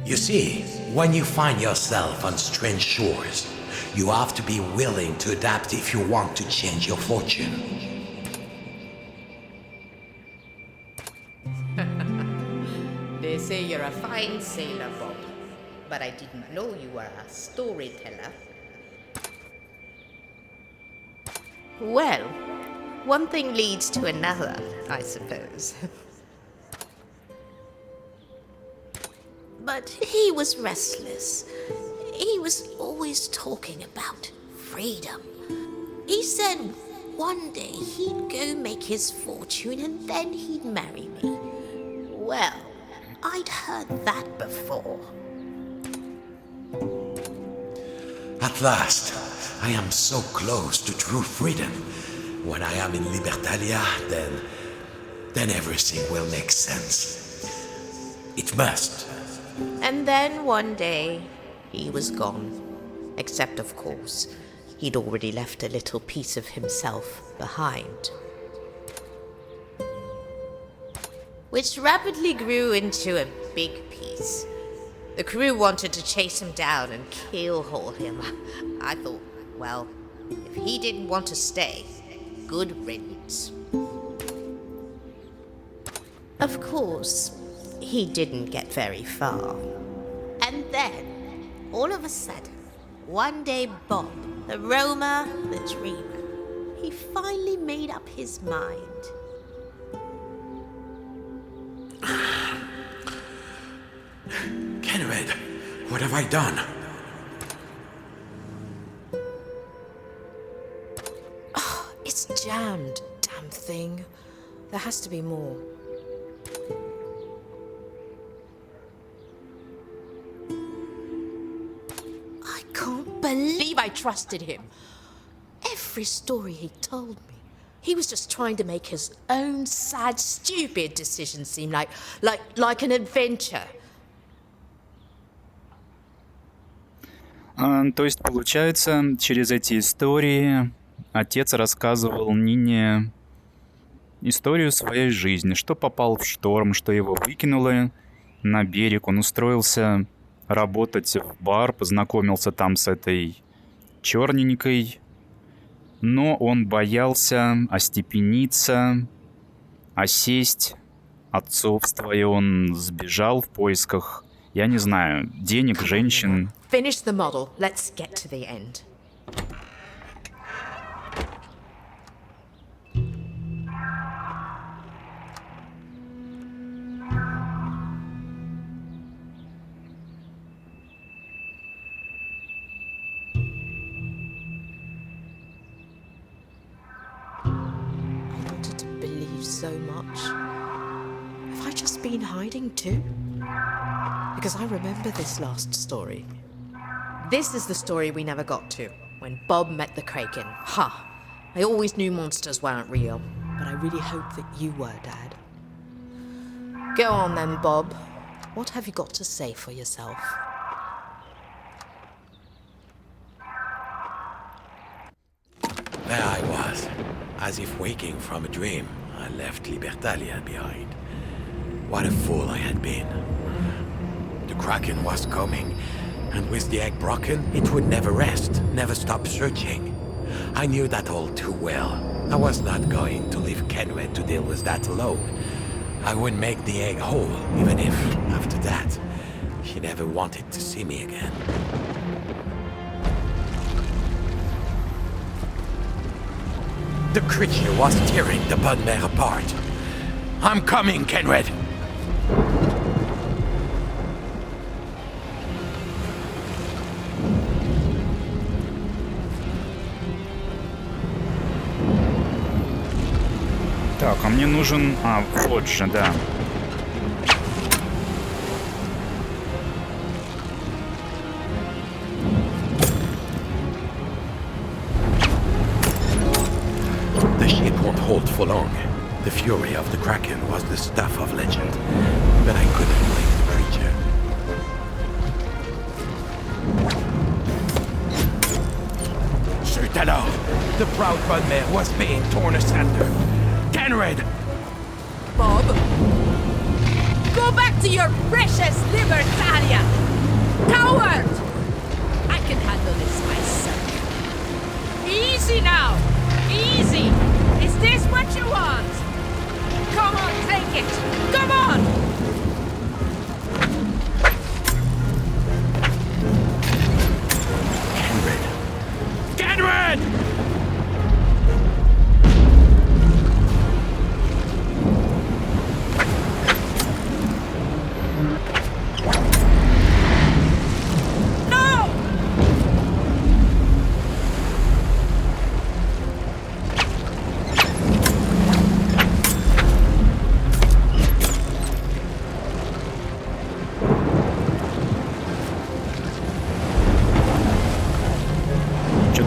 You see, when you find yourself on strange shores, you have to be willing to adapt if you want to change your fortune. They say you're a fine sailor, Bob, but I didn't know you were a storyteller. Well, one thing leads to another, I suppose. But he was restless. He was always talking about freedom. He said one day he'd go make his fortune and then he'd marry me. Well, I'd heard that before. At last, I am so close to true freedom. When I am in Libertalia, then everything will make sense. It must. And then one day, he was gone. Except, of course, he'd already left a little piece of himself behind. Which rapidly grew into a big piece. The crew wanted to chase him down and keelhaul him. I thought, well, if he didn't want to stay, good riddance. Of course, he didn't get very far. And then, all of a sudden, one day Bob, the roamer, the dreamer, he finally made up his mind. Kenred, what have I done? It's jammed, damn thing. There has to be more. I can't believe I trusted him. Every story he told me, he was just trying to make his own sad, stupid decisions seem like an adventure. То есть, получается, через эти истории отец рассказывал Нине историю своей жизни, что попал в шторм, что его выкинуло на берег. Он устроился работать в бар, познакомился там с этой черненькой, но он боялся остепениться, осесть, отцовство, и он сбежал в поисках, я не знаю, денег, женщин. Finish the model. Let's get to the end. So much. Have I just been hiding too? Because I remember this last story. This is the story we never got to, when Bob met the Kraken. Ha! I always knew monsters weren't real, but I really hoped that you were, Dad. Go on then, Bob. What have you got to say for yourself? There I was, as if waking from a dream. I left Libertalia behind. What a fool I had been. The Kraken was coming, and with the egg broken, it would never rest, never stop searching. I knew that all too well. I was not going to leave Kenred to deal with that alone. I would make the egg whole, even if, after that, she never wanted to see me again. The creature was tearing the bugbear apart. I'm coming, Kenred! Так, а мне нужен... вот же, да. The ship won't hold for long. The fury of the Kraken was the stuff of legend, but I couldn't blame the creature. Shoot alors! The proud bugbear was being torn asunder. Kenred! Bob, go back to your precious Libertalia! Coward! I can handle this myself. Easy now! Easy! Is this what you want? Come on, take it! Come on! Kenred! Kenred!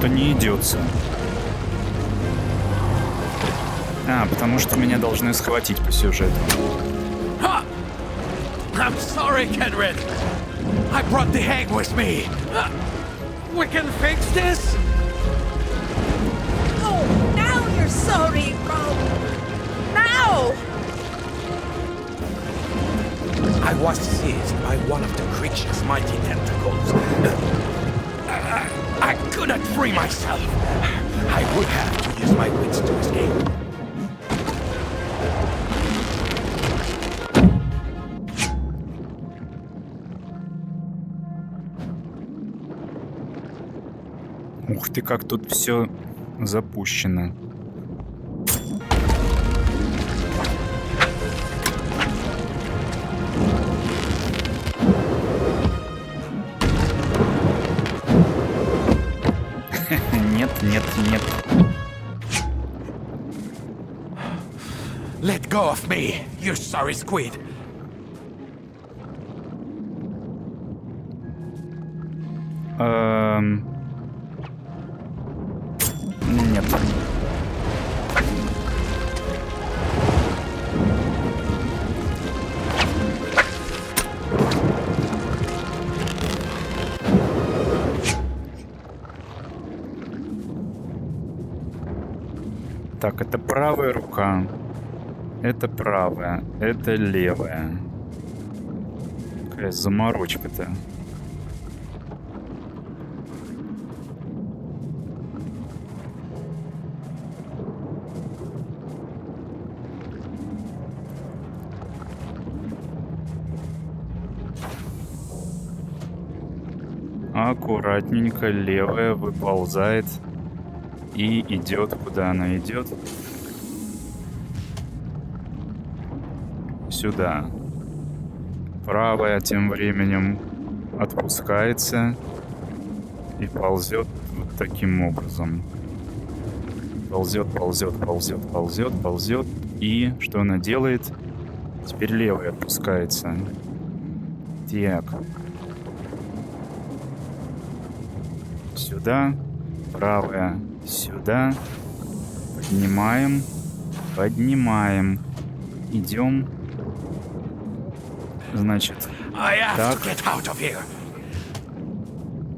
Не идется. Потому что меня должны схватить по сюжету. I'm sorry, Kenred. I brought the egg with me. We can fix this? Oh, now you're sorry, Bob. Now! I was seized by one of the creature's mighty tentacles. I couldn't free myself. I would have to use my wits to escape. Ух ты, как тут все запущено. Нет. Let go of me, you sorry squid. Нет. Так, это правая рука. Это правая. Это левая. Какая заморочка-то. Аккуратненько левая выползает и идет, куда она идет. Сюда. Правая тем временем отпускается и ползет вот таким образом. Ползет, ползет, ползет, ползет, ползет. И что она делает? Теперь левая отпускается. Так. Сюда, правая, сюда, поднимаем, поднимаем, идем, значит, так,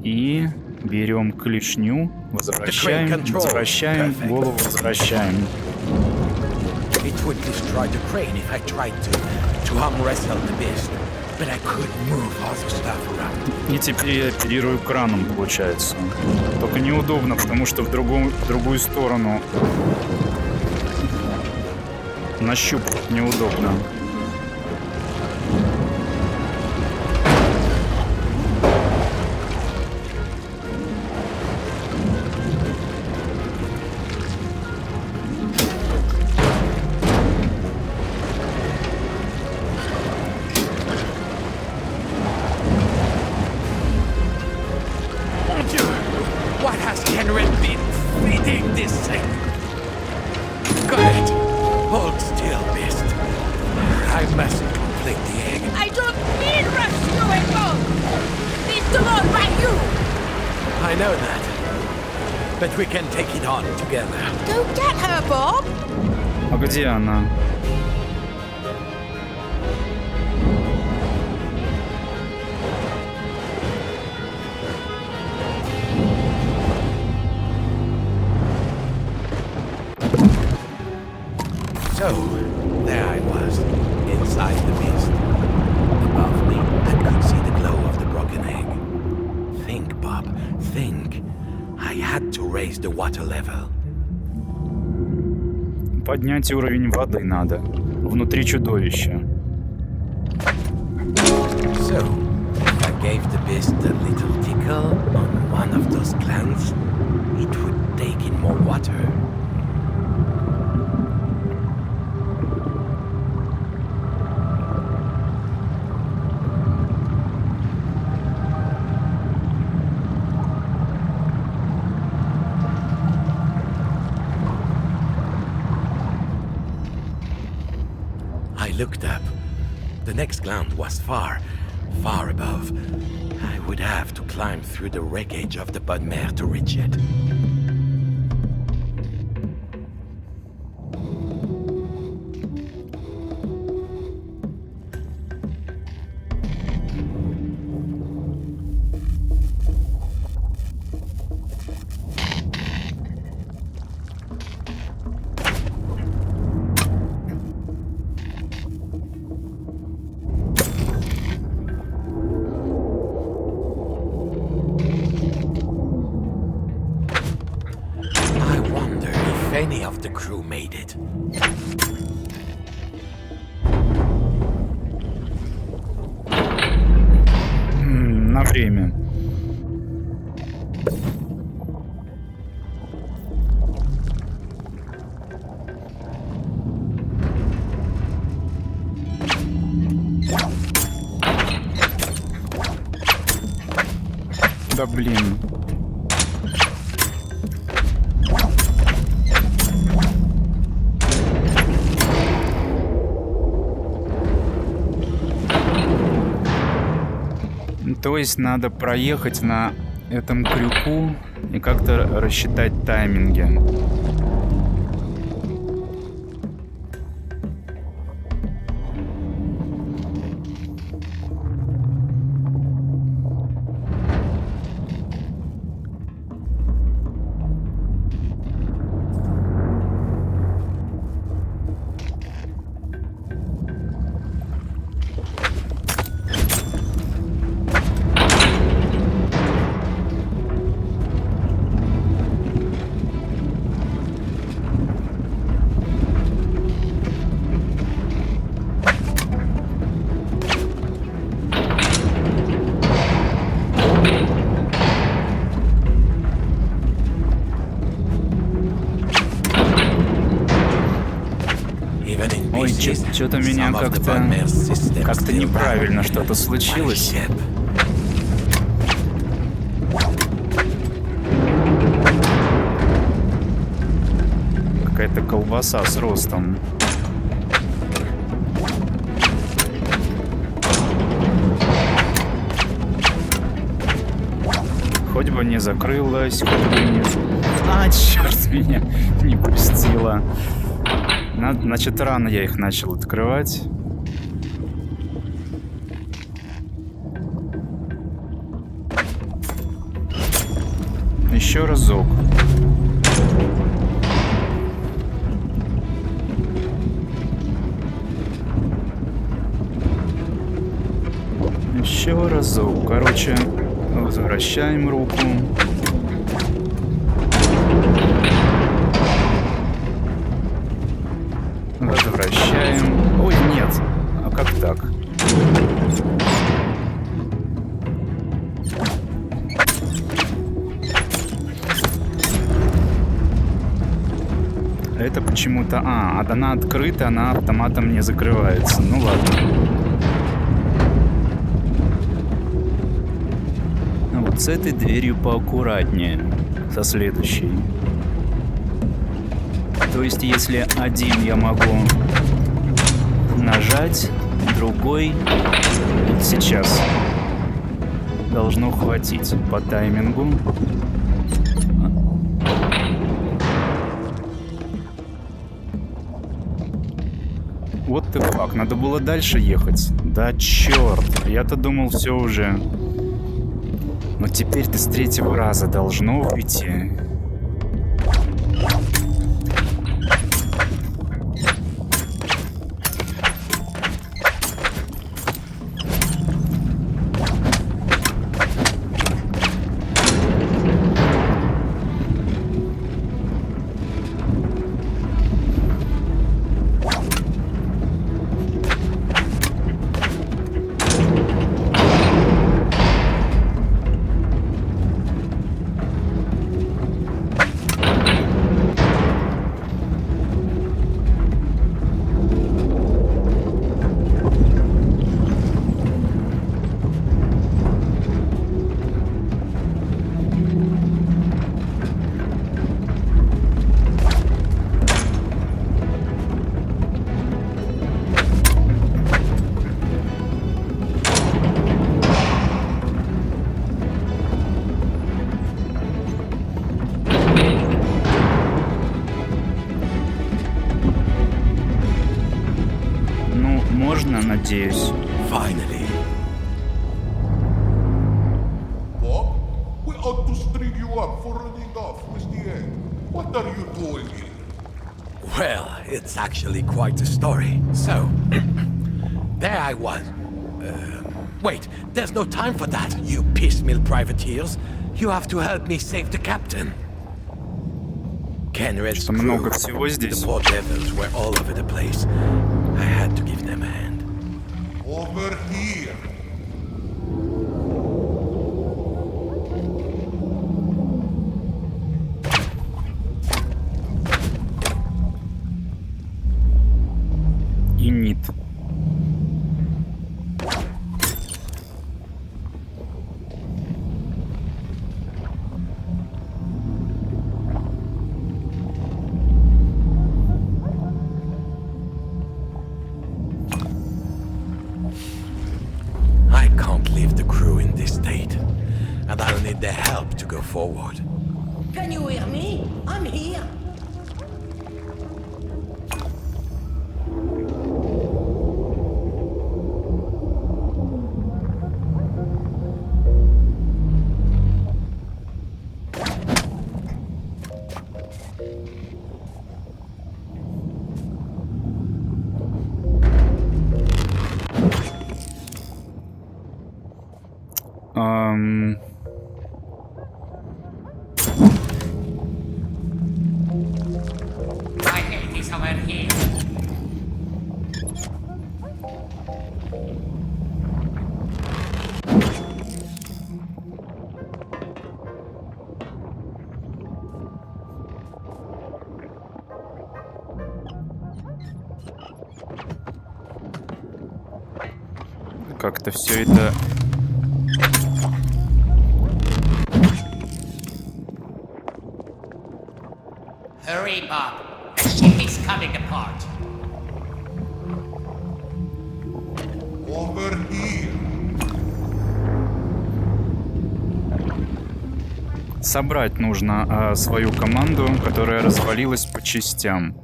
и берем клешню, возвращаем, возвращаем, голову возвращаем. И теперь я оперирую краном, получается. Только неудобно, потому что в другую сторону нащупать неудобно. А где она? So, there I was, inside the mist. Above me, I could see the glow of the broken egg. Think, Bob, think. I had to raise the water level. Поднять уровень воды надо. Внутри чудовища. So, if I gave the beast a little tickle on one of those glands, it would take in more water. I looked up. The next gland was far, far above. I would have to climb through the wreckage of the Podmare to reach it. Any of the crew made it. На время. Да блин. То есть надо проехать на этом крюку и как-то рассчитать тайминги. Что-то меня как-то неправильно что-то случилось. Какая-то колбаса с ростом. Хоть бы не закрылась, хоть бы не... А, черт, меня не пустила. Значит, рано я их начал открывать. Еще разок. Еще разок. Короче, возвращаем руку. Возвращаем. Ой, нет. А как так? Это почему-то... она открыта, она автоматом не закрывается. Ну ладно. Вот с этой дверью поаккуратнее. Со следующей. То есть, если один я могу нажать, другой вот сейчас должно хватить по таймингу. Вот ты фак, надо было дальше ехать. Да черт, я-то думал, все уже. Но теперь-то с третьего раза должно выйти. Надеюсь. Finally. Bob, we ought to string you up for running off with the egg. What are you doing here? Well, it's actually quite a story. So, there I was. Wait, there's no time for that, you piecemeal privateers. You have to help me save the captain. Kenred's crew, много всего здесь. The poor devils were all over the place. I had to give them a hand. Over here. И нит. Their help to go forward. Can you hear me? I'm here. как-то все это... Hurry, Bob. The ship is coming apart. Over here. Собрать нужно свою команду, которая развалилась по частям.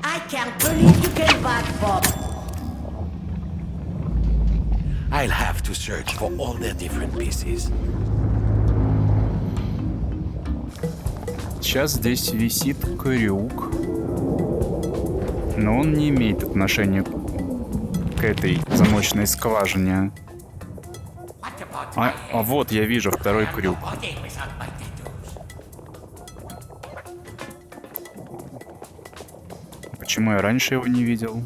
I can't believe you came back, Bob. I'll have to search for all their different pieces. Сейчас здесь висит крюк, но он не имеет отношения к этой замочной скважине. А вот я вижу второй крюк. Почему я раньше его не видел?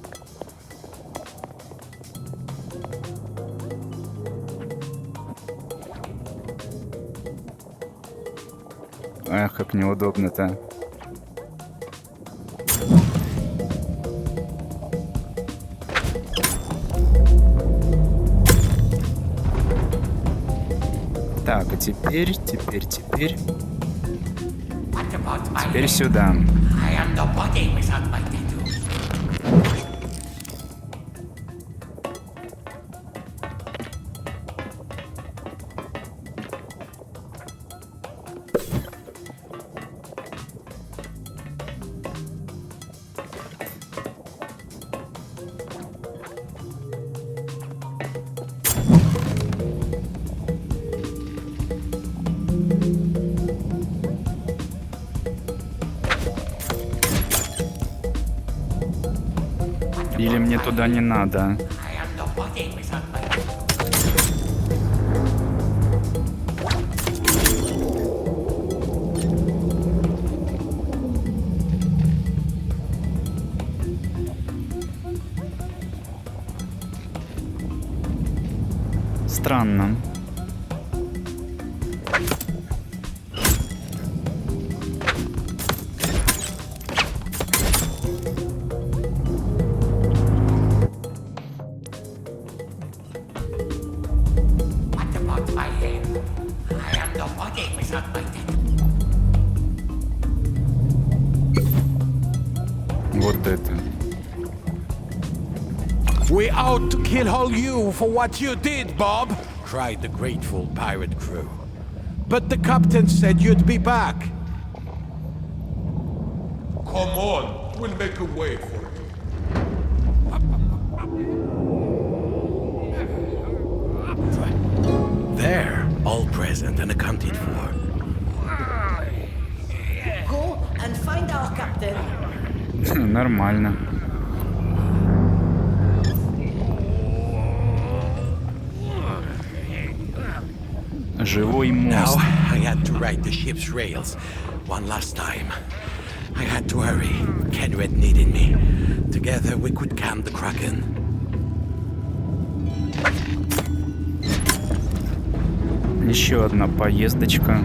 Эх, как неудобно-то. Так, а теперь сюда. Или мне туда не надо? Странно. Вот это. We out to kill all you for what you did, Bob, cried the grateful pirate crew. But the captain said you'd be back. Come on, we'll make a way for you. There, all present and accounted for. Go and find our captain. Нормально. Живой мост. Now I had to ride the ship's rails one last time. I had to hurry. Kenred needed me. Together we could calm the Kraken. Еще одна поездочка.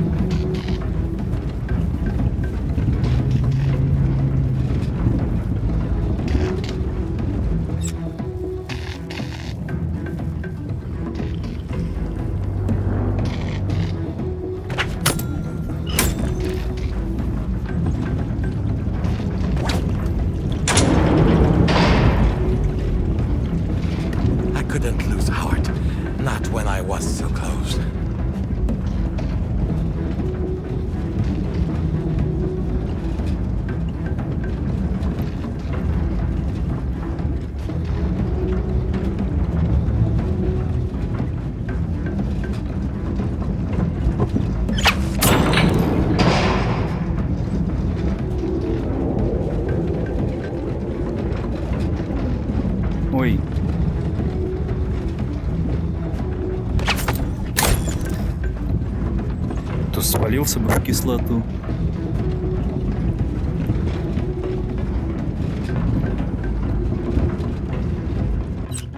I couldn't lose heart. Not when I was so close. Ой. То свалился бы в кислоту.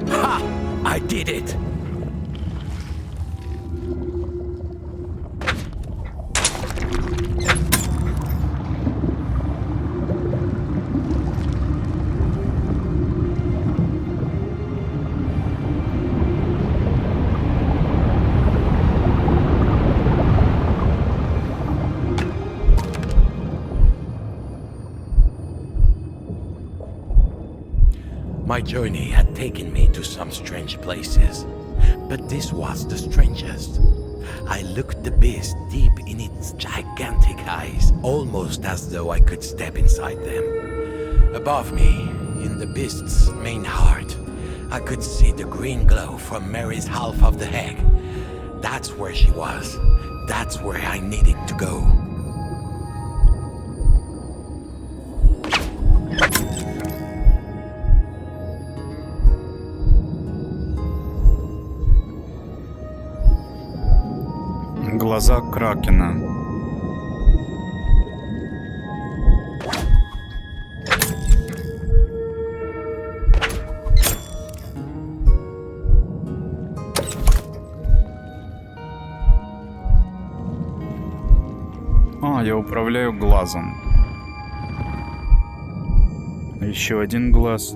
Ha! I did it! journey had taken me to some strange places, but this was the strangest. I looked the beast deep in its gigantic eyes, almost as though I could step inside them. Above me, in the beast's main heart, I could see the green glow from Mary's half of the egg. That's where she was. That's where I needed to go. Глаза Кракена. Я управляю глазом. Еще один глаз.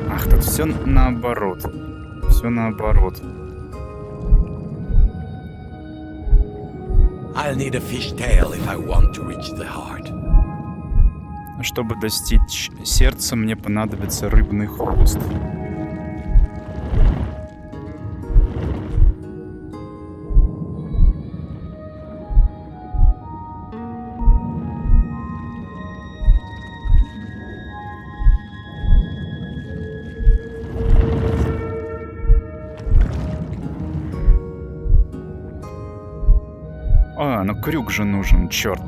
Ах, тут все наоборот. Все наоборот. I'll need a fish tail if I want to reach the heart. Чтобы достичь сердца, мне понадобится рыбный хвост. Ну крюк же нужен, черт.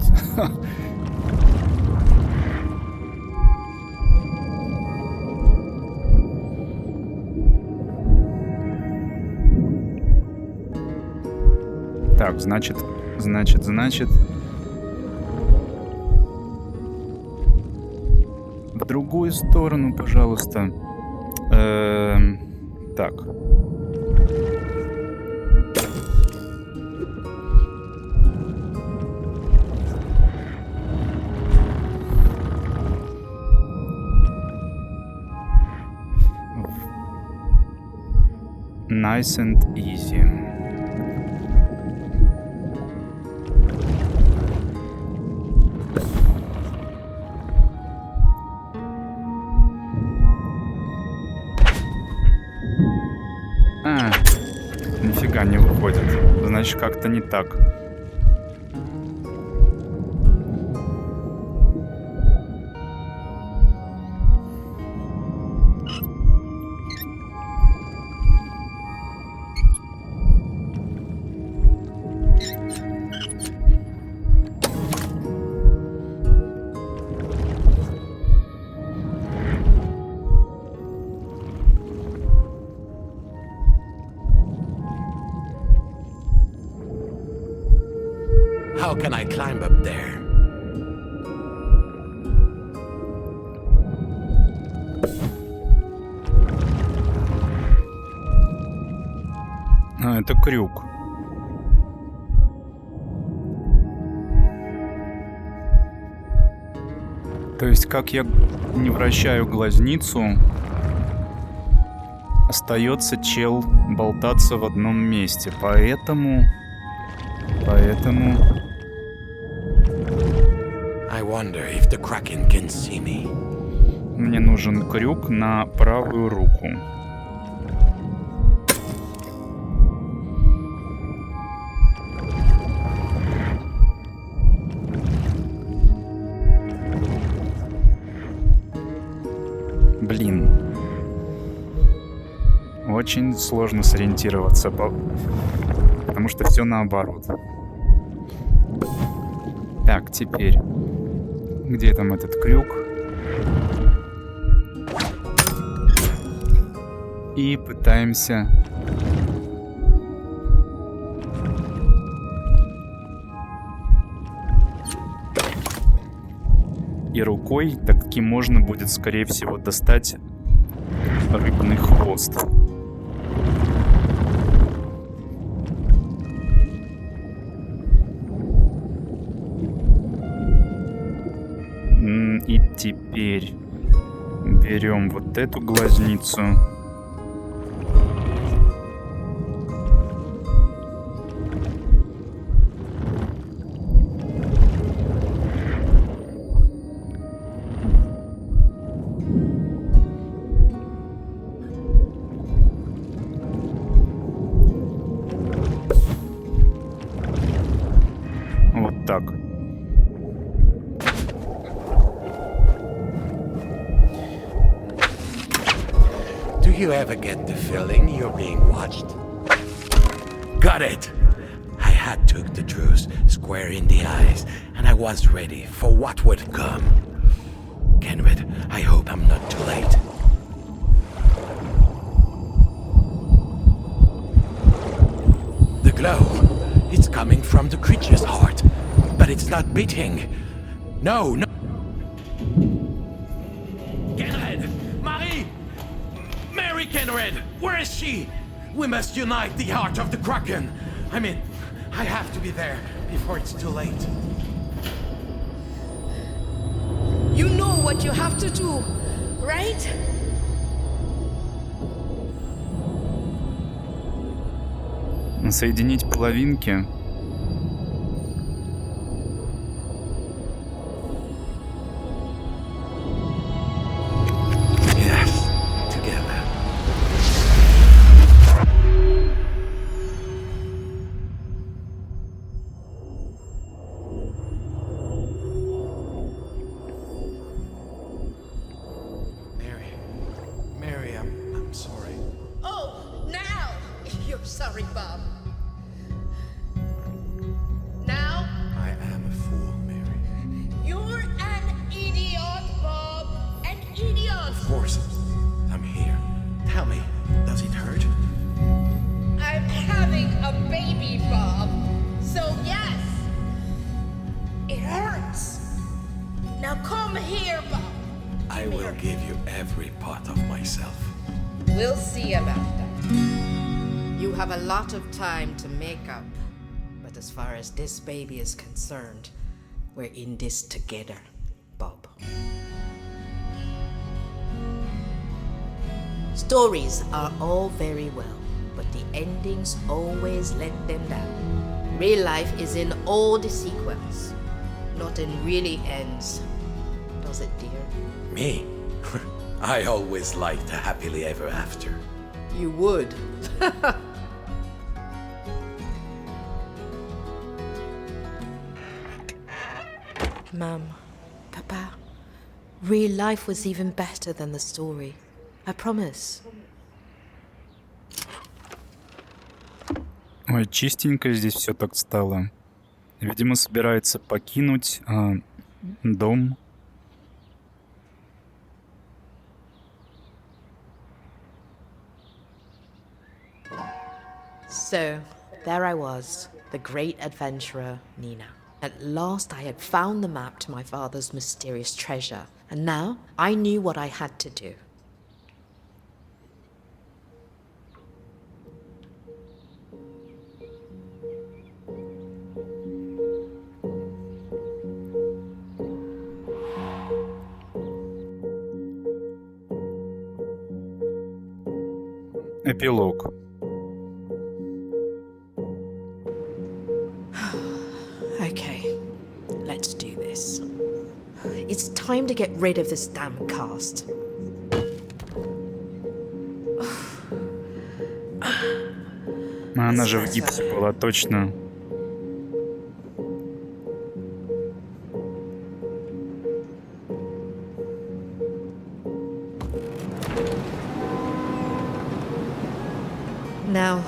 Так, значит. В другую сторону, пожалуйста. Так. Nice and easy. Нифига не выходит. Значит, как-то не так. How can I climb up there? Это крюк. То есть, как я не вращаю глазницу, остается чел болтаться в одном месте. Поэтому... I wonder if the Kraken can see me. Мне нужен крюк на правую руку. Блин. Очень сложно сориентироваться, потому что все наоборот. Так, теперь. Где там этот крюк? И пытаемся... И рукой таки можно будет, скорее всего, достать рыбный хвост. И теперь Берем вот эту глазницу. Вот так. Do you ever get the feeling you're being watched? Got it! I had took the truth square in the eyes, and I was ready for what would come. Kenred, I hope I'm not too late. The glow, it's coming from the creature's heart, but it's not beating. No, no. Kenred! Marie! Mary Kenred! Where is she? We must unite the heart of the Kraken. I mean, I have to be there before it's too late. You know what you have to do, right? Соединить половинки. Yes, together. Mary, I'm sorry. Oh, now you're sorry, Bob. Now I am a fool, Mary. you're an idiot, Bob. An idiot. Of course, I'm here. Tell me, does it hurt? I'm having a baby, Bob. So yes, it hurts. Now come here, Bob. I will give you every part of myself. We'll see about that. You have a lot of time to make up. But as far as this baby is concerned, we're in this together, Bob. Stories are all very well, but the endings always let them down. Real life is in all the sequels, not in really ends. Does it, dear? Me? I always liked a happily ever after. You would. Mom, Papa, real life was even better than the story. I promise. Ой, чистенько здесь все так стало. Видимо, собирается покинуть дом. So, there I was, the great adventurer, Nina. At last I had found the map to my father's mysterious treasure, and now I knew what I had to do. Эпилог. Okay, let's do this. It's time to get rid of this damn cast. Она же в гипсе была, точно. Now,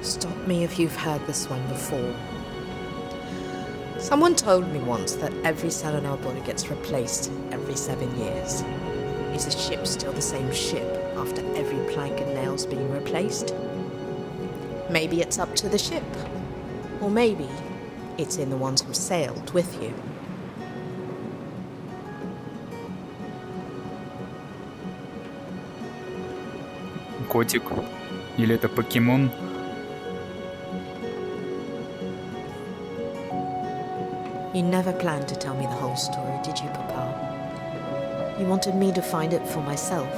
stop me if you've heard this one before. Someone told me once that every cell in our body gets replaced every 7 years. Is the ship still the same ship after every plank and nail's being replaced? Maybe it's up to the ship. Or maybe it's in the ones who sailed with you. Котик. Или это покемон? You never planned to tell me the whole story, did you, Papa? You wanted me to find it for myself.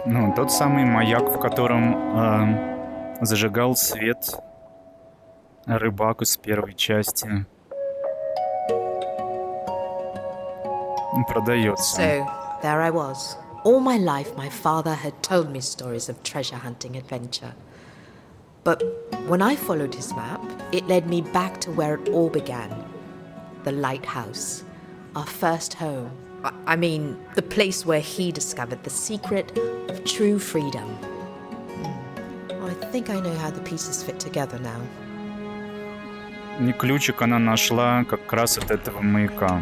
Ну, тот самый маяк, в котором зажигал свет рыбак из первой части. Продается. So, there I was. All my life, my father had told me stories of treasure hunting adventure. But when I followed his map, it led me back to where it all began. The lighthouse, our first home. I mean, the place where he discovered the secret of true freedom. I think I know how the pieces fit together now. И ключик она нашла как раз от этого маяка.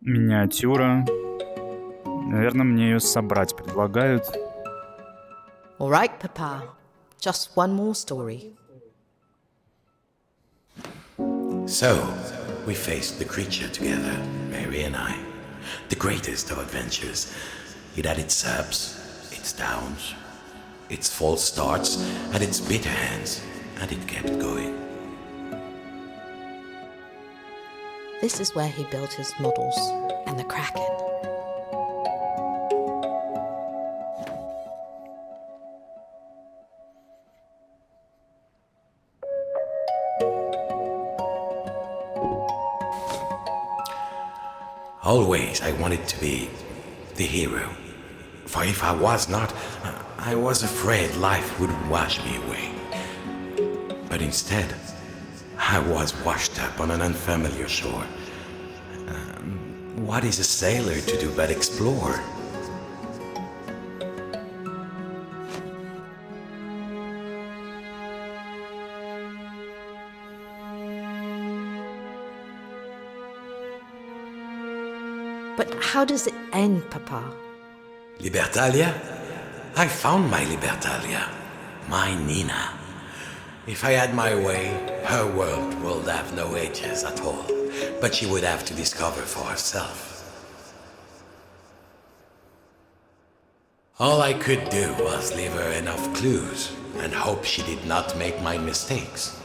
Миниатюра. Наверное, мне ее собрать предлагают. All right, Papa. Just one more story. So, we faced the creature together, Mary and I. The greatest of adventures. It had its ups, its downs, its false starts, and its bitter ends, and it kept going. This is where he built his models and the Kraken. Always I wanted to be the hero. For if I was not, I was afraid life would wash me away. But instead, I was washed up on an unfamiliar shore. What is a sailor to do but explore? But how does it end, Papa? Libertalia? I found my Libertalia. My Nina. If I had my way, her world would have no edges at all. But she would have to discover for herself. All I could do was leave her enough clues and hope she did not make my mistakes.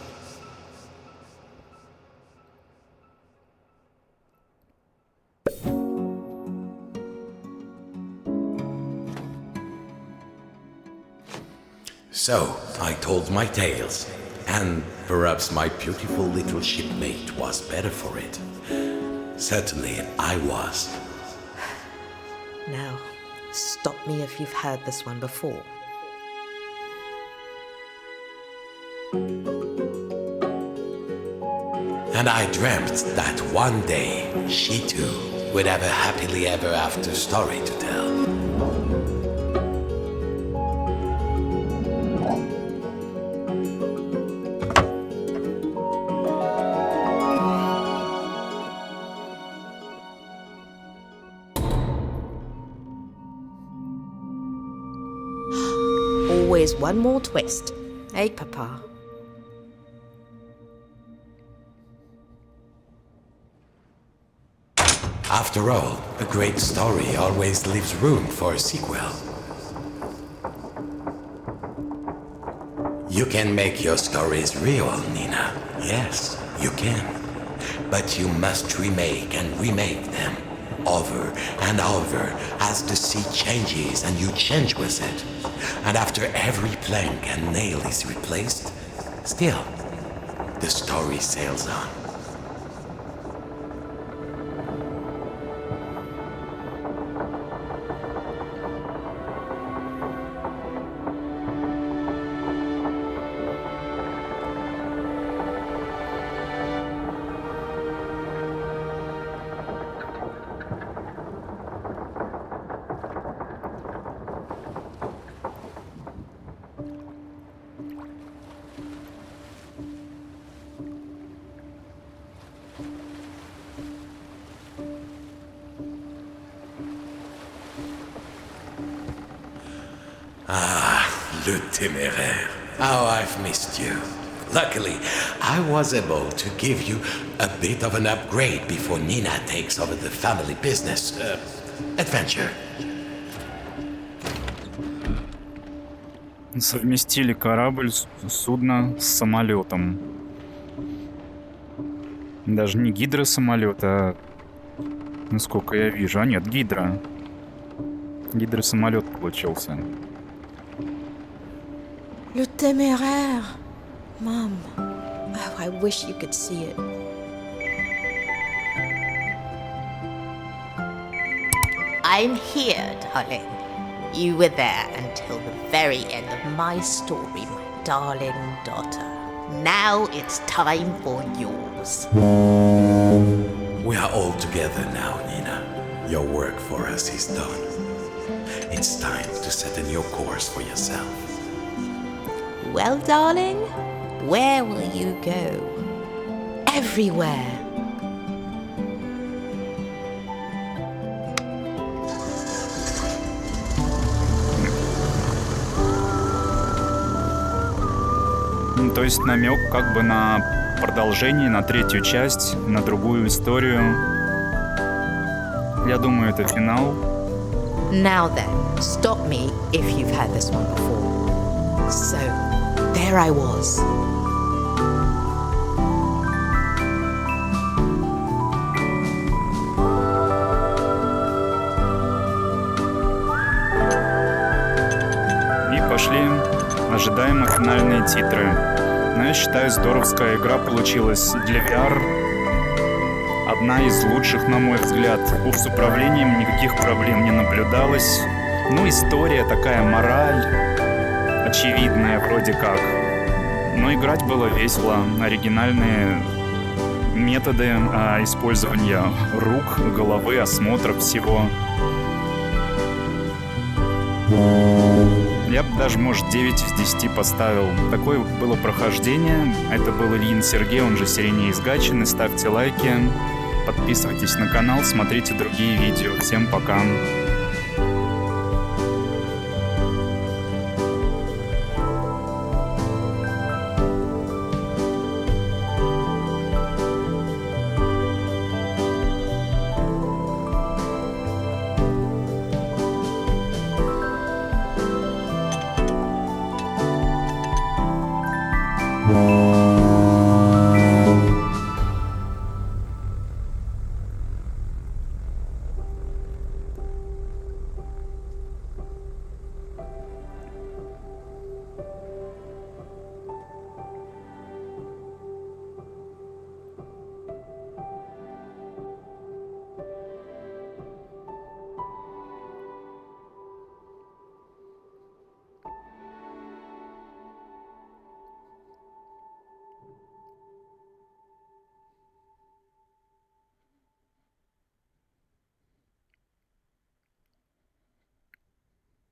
So, I told my tales, and perhaps my beautiful little shipmate was better for it. Certainly, I was. Now, stop me if you've heard this one before. And I dreamt that one day, she too would have a happily ever after story to tell. Always one more twist. Eh, Papa? After all, a great story always leaves room for a sequel. You can make your stories real, Nina. Yes, you can. But you must remake and remake them over and over as the sea changes and you change with it. And after every plank and nail is replaced, still, the story sails on. Le téméraire. How I've missed you. Luckily, I was able to give you a bit of an upgrade before Nina takes over the family business. Adventure. Совместили корабль, судно с самолетом. Даже не гидросамолет, а... Насколько я вижу. А нет, гидросамолет получился. Le téméraire. Mom. Oh, I wish you could see it. I'm here, darling. You were there until the very end of my story, my darling daughter. Now it's time for yours. We are all together now, Nina. Your work for us is done. It's time to set a new course for yourself. Well, darling, where will you go? Everywhere. То есть намек как бы на продолжение, на третью часть, на другую историю. Я думаю, это финал. Now then, stop me if you've had this one before. So, there I was. И пошли ожидаемо финальные титры. Но я считаю, здоровская игра получилась для VR. Одна из лучших, на мой взгляд. С управлением никаких проблем не наблюдалось. Ну, история такая, мораль очевидная вроде как. Но играть было весело. Оригинальные методы использования рук, головы, осмотра всего. Я бы даже, может, 9 из 10 поставил. Такое было прохождение. Это был Ильин Сергей, он же Сиреней из Гатчины. Ставьте лайки, подписывайтесь на канал, смотрите другие видео. Всем пока!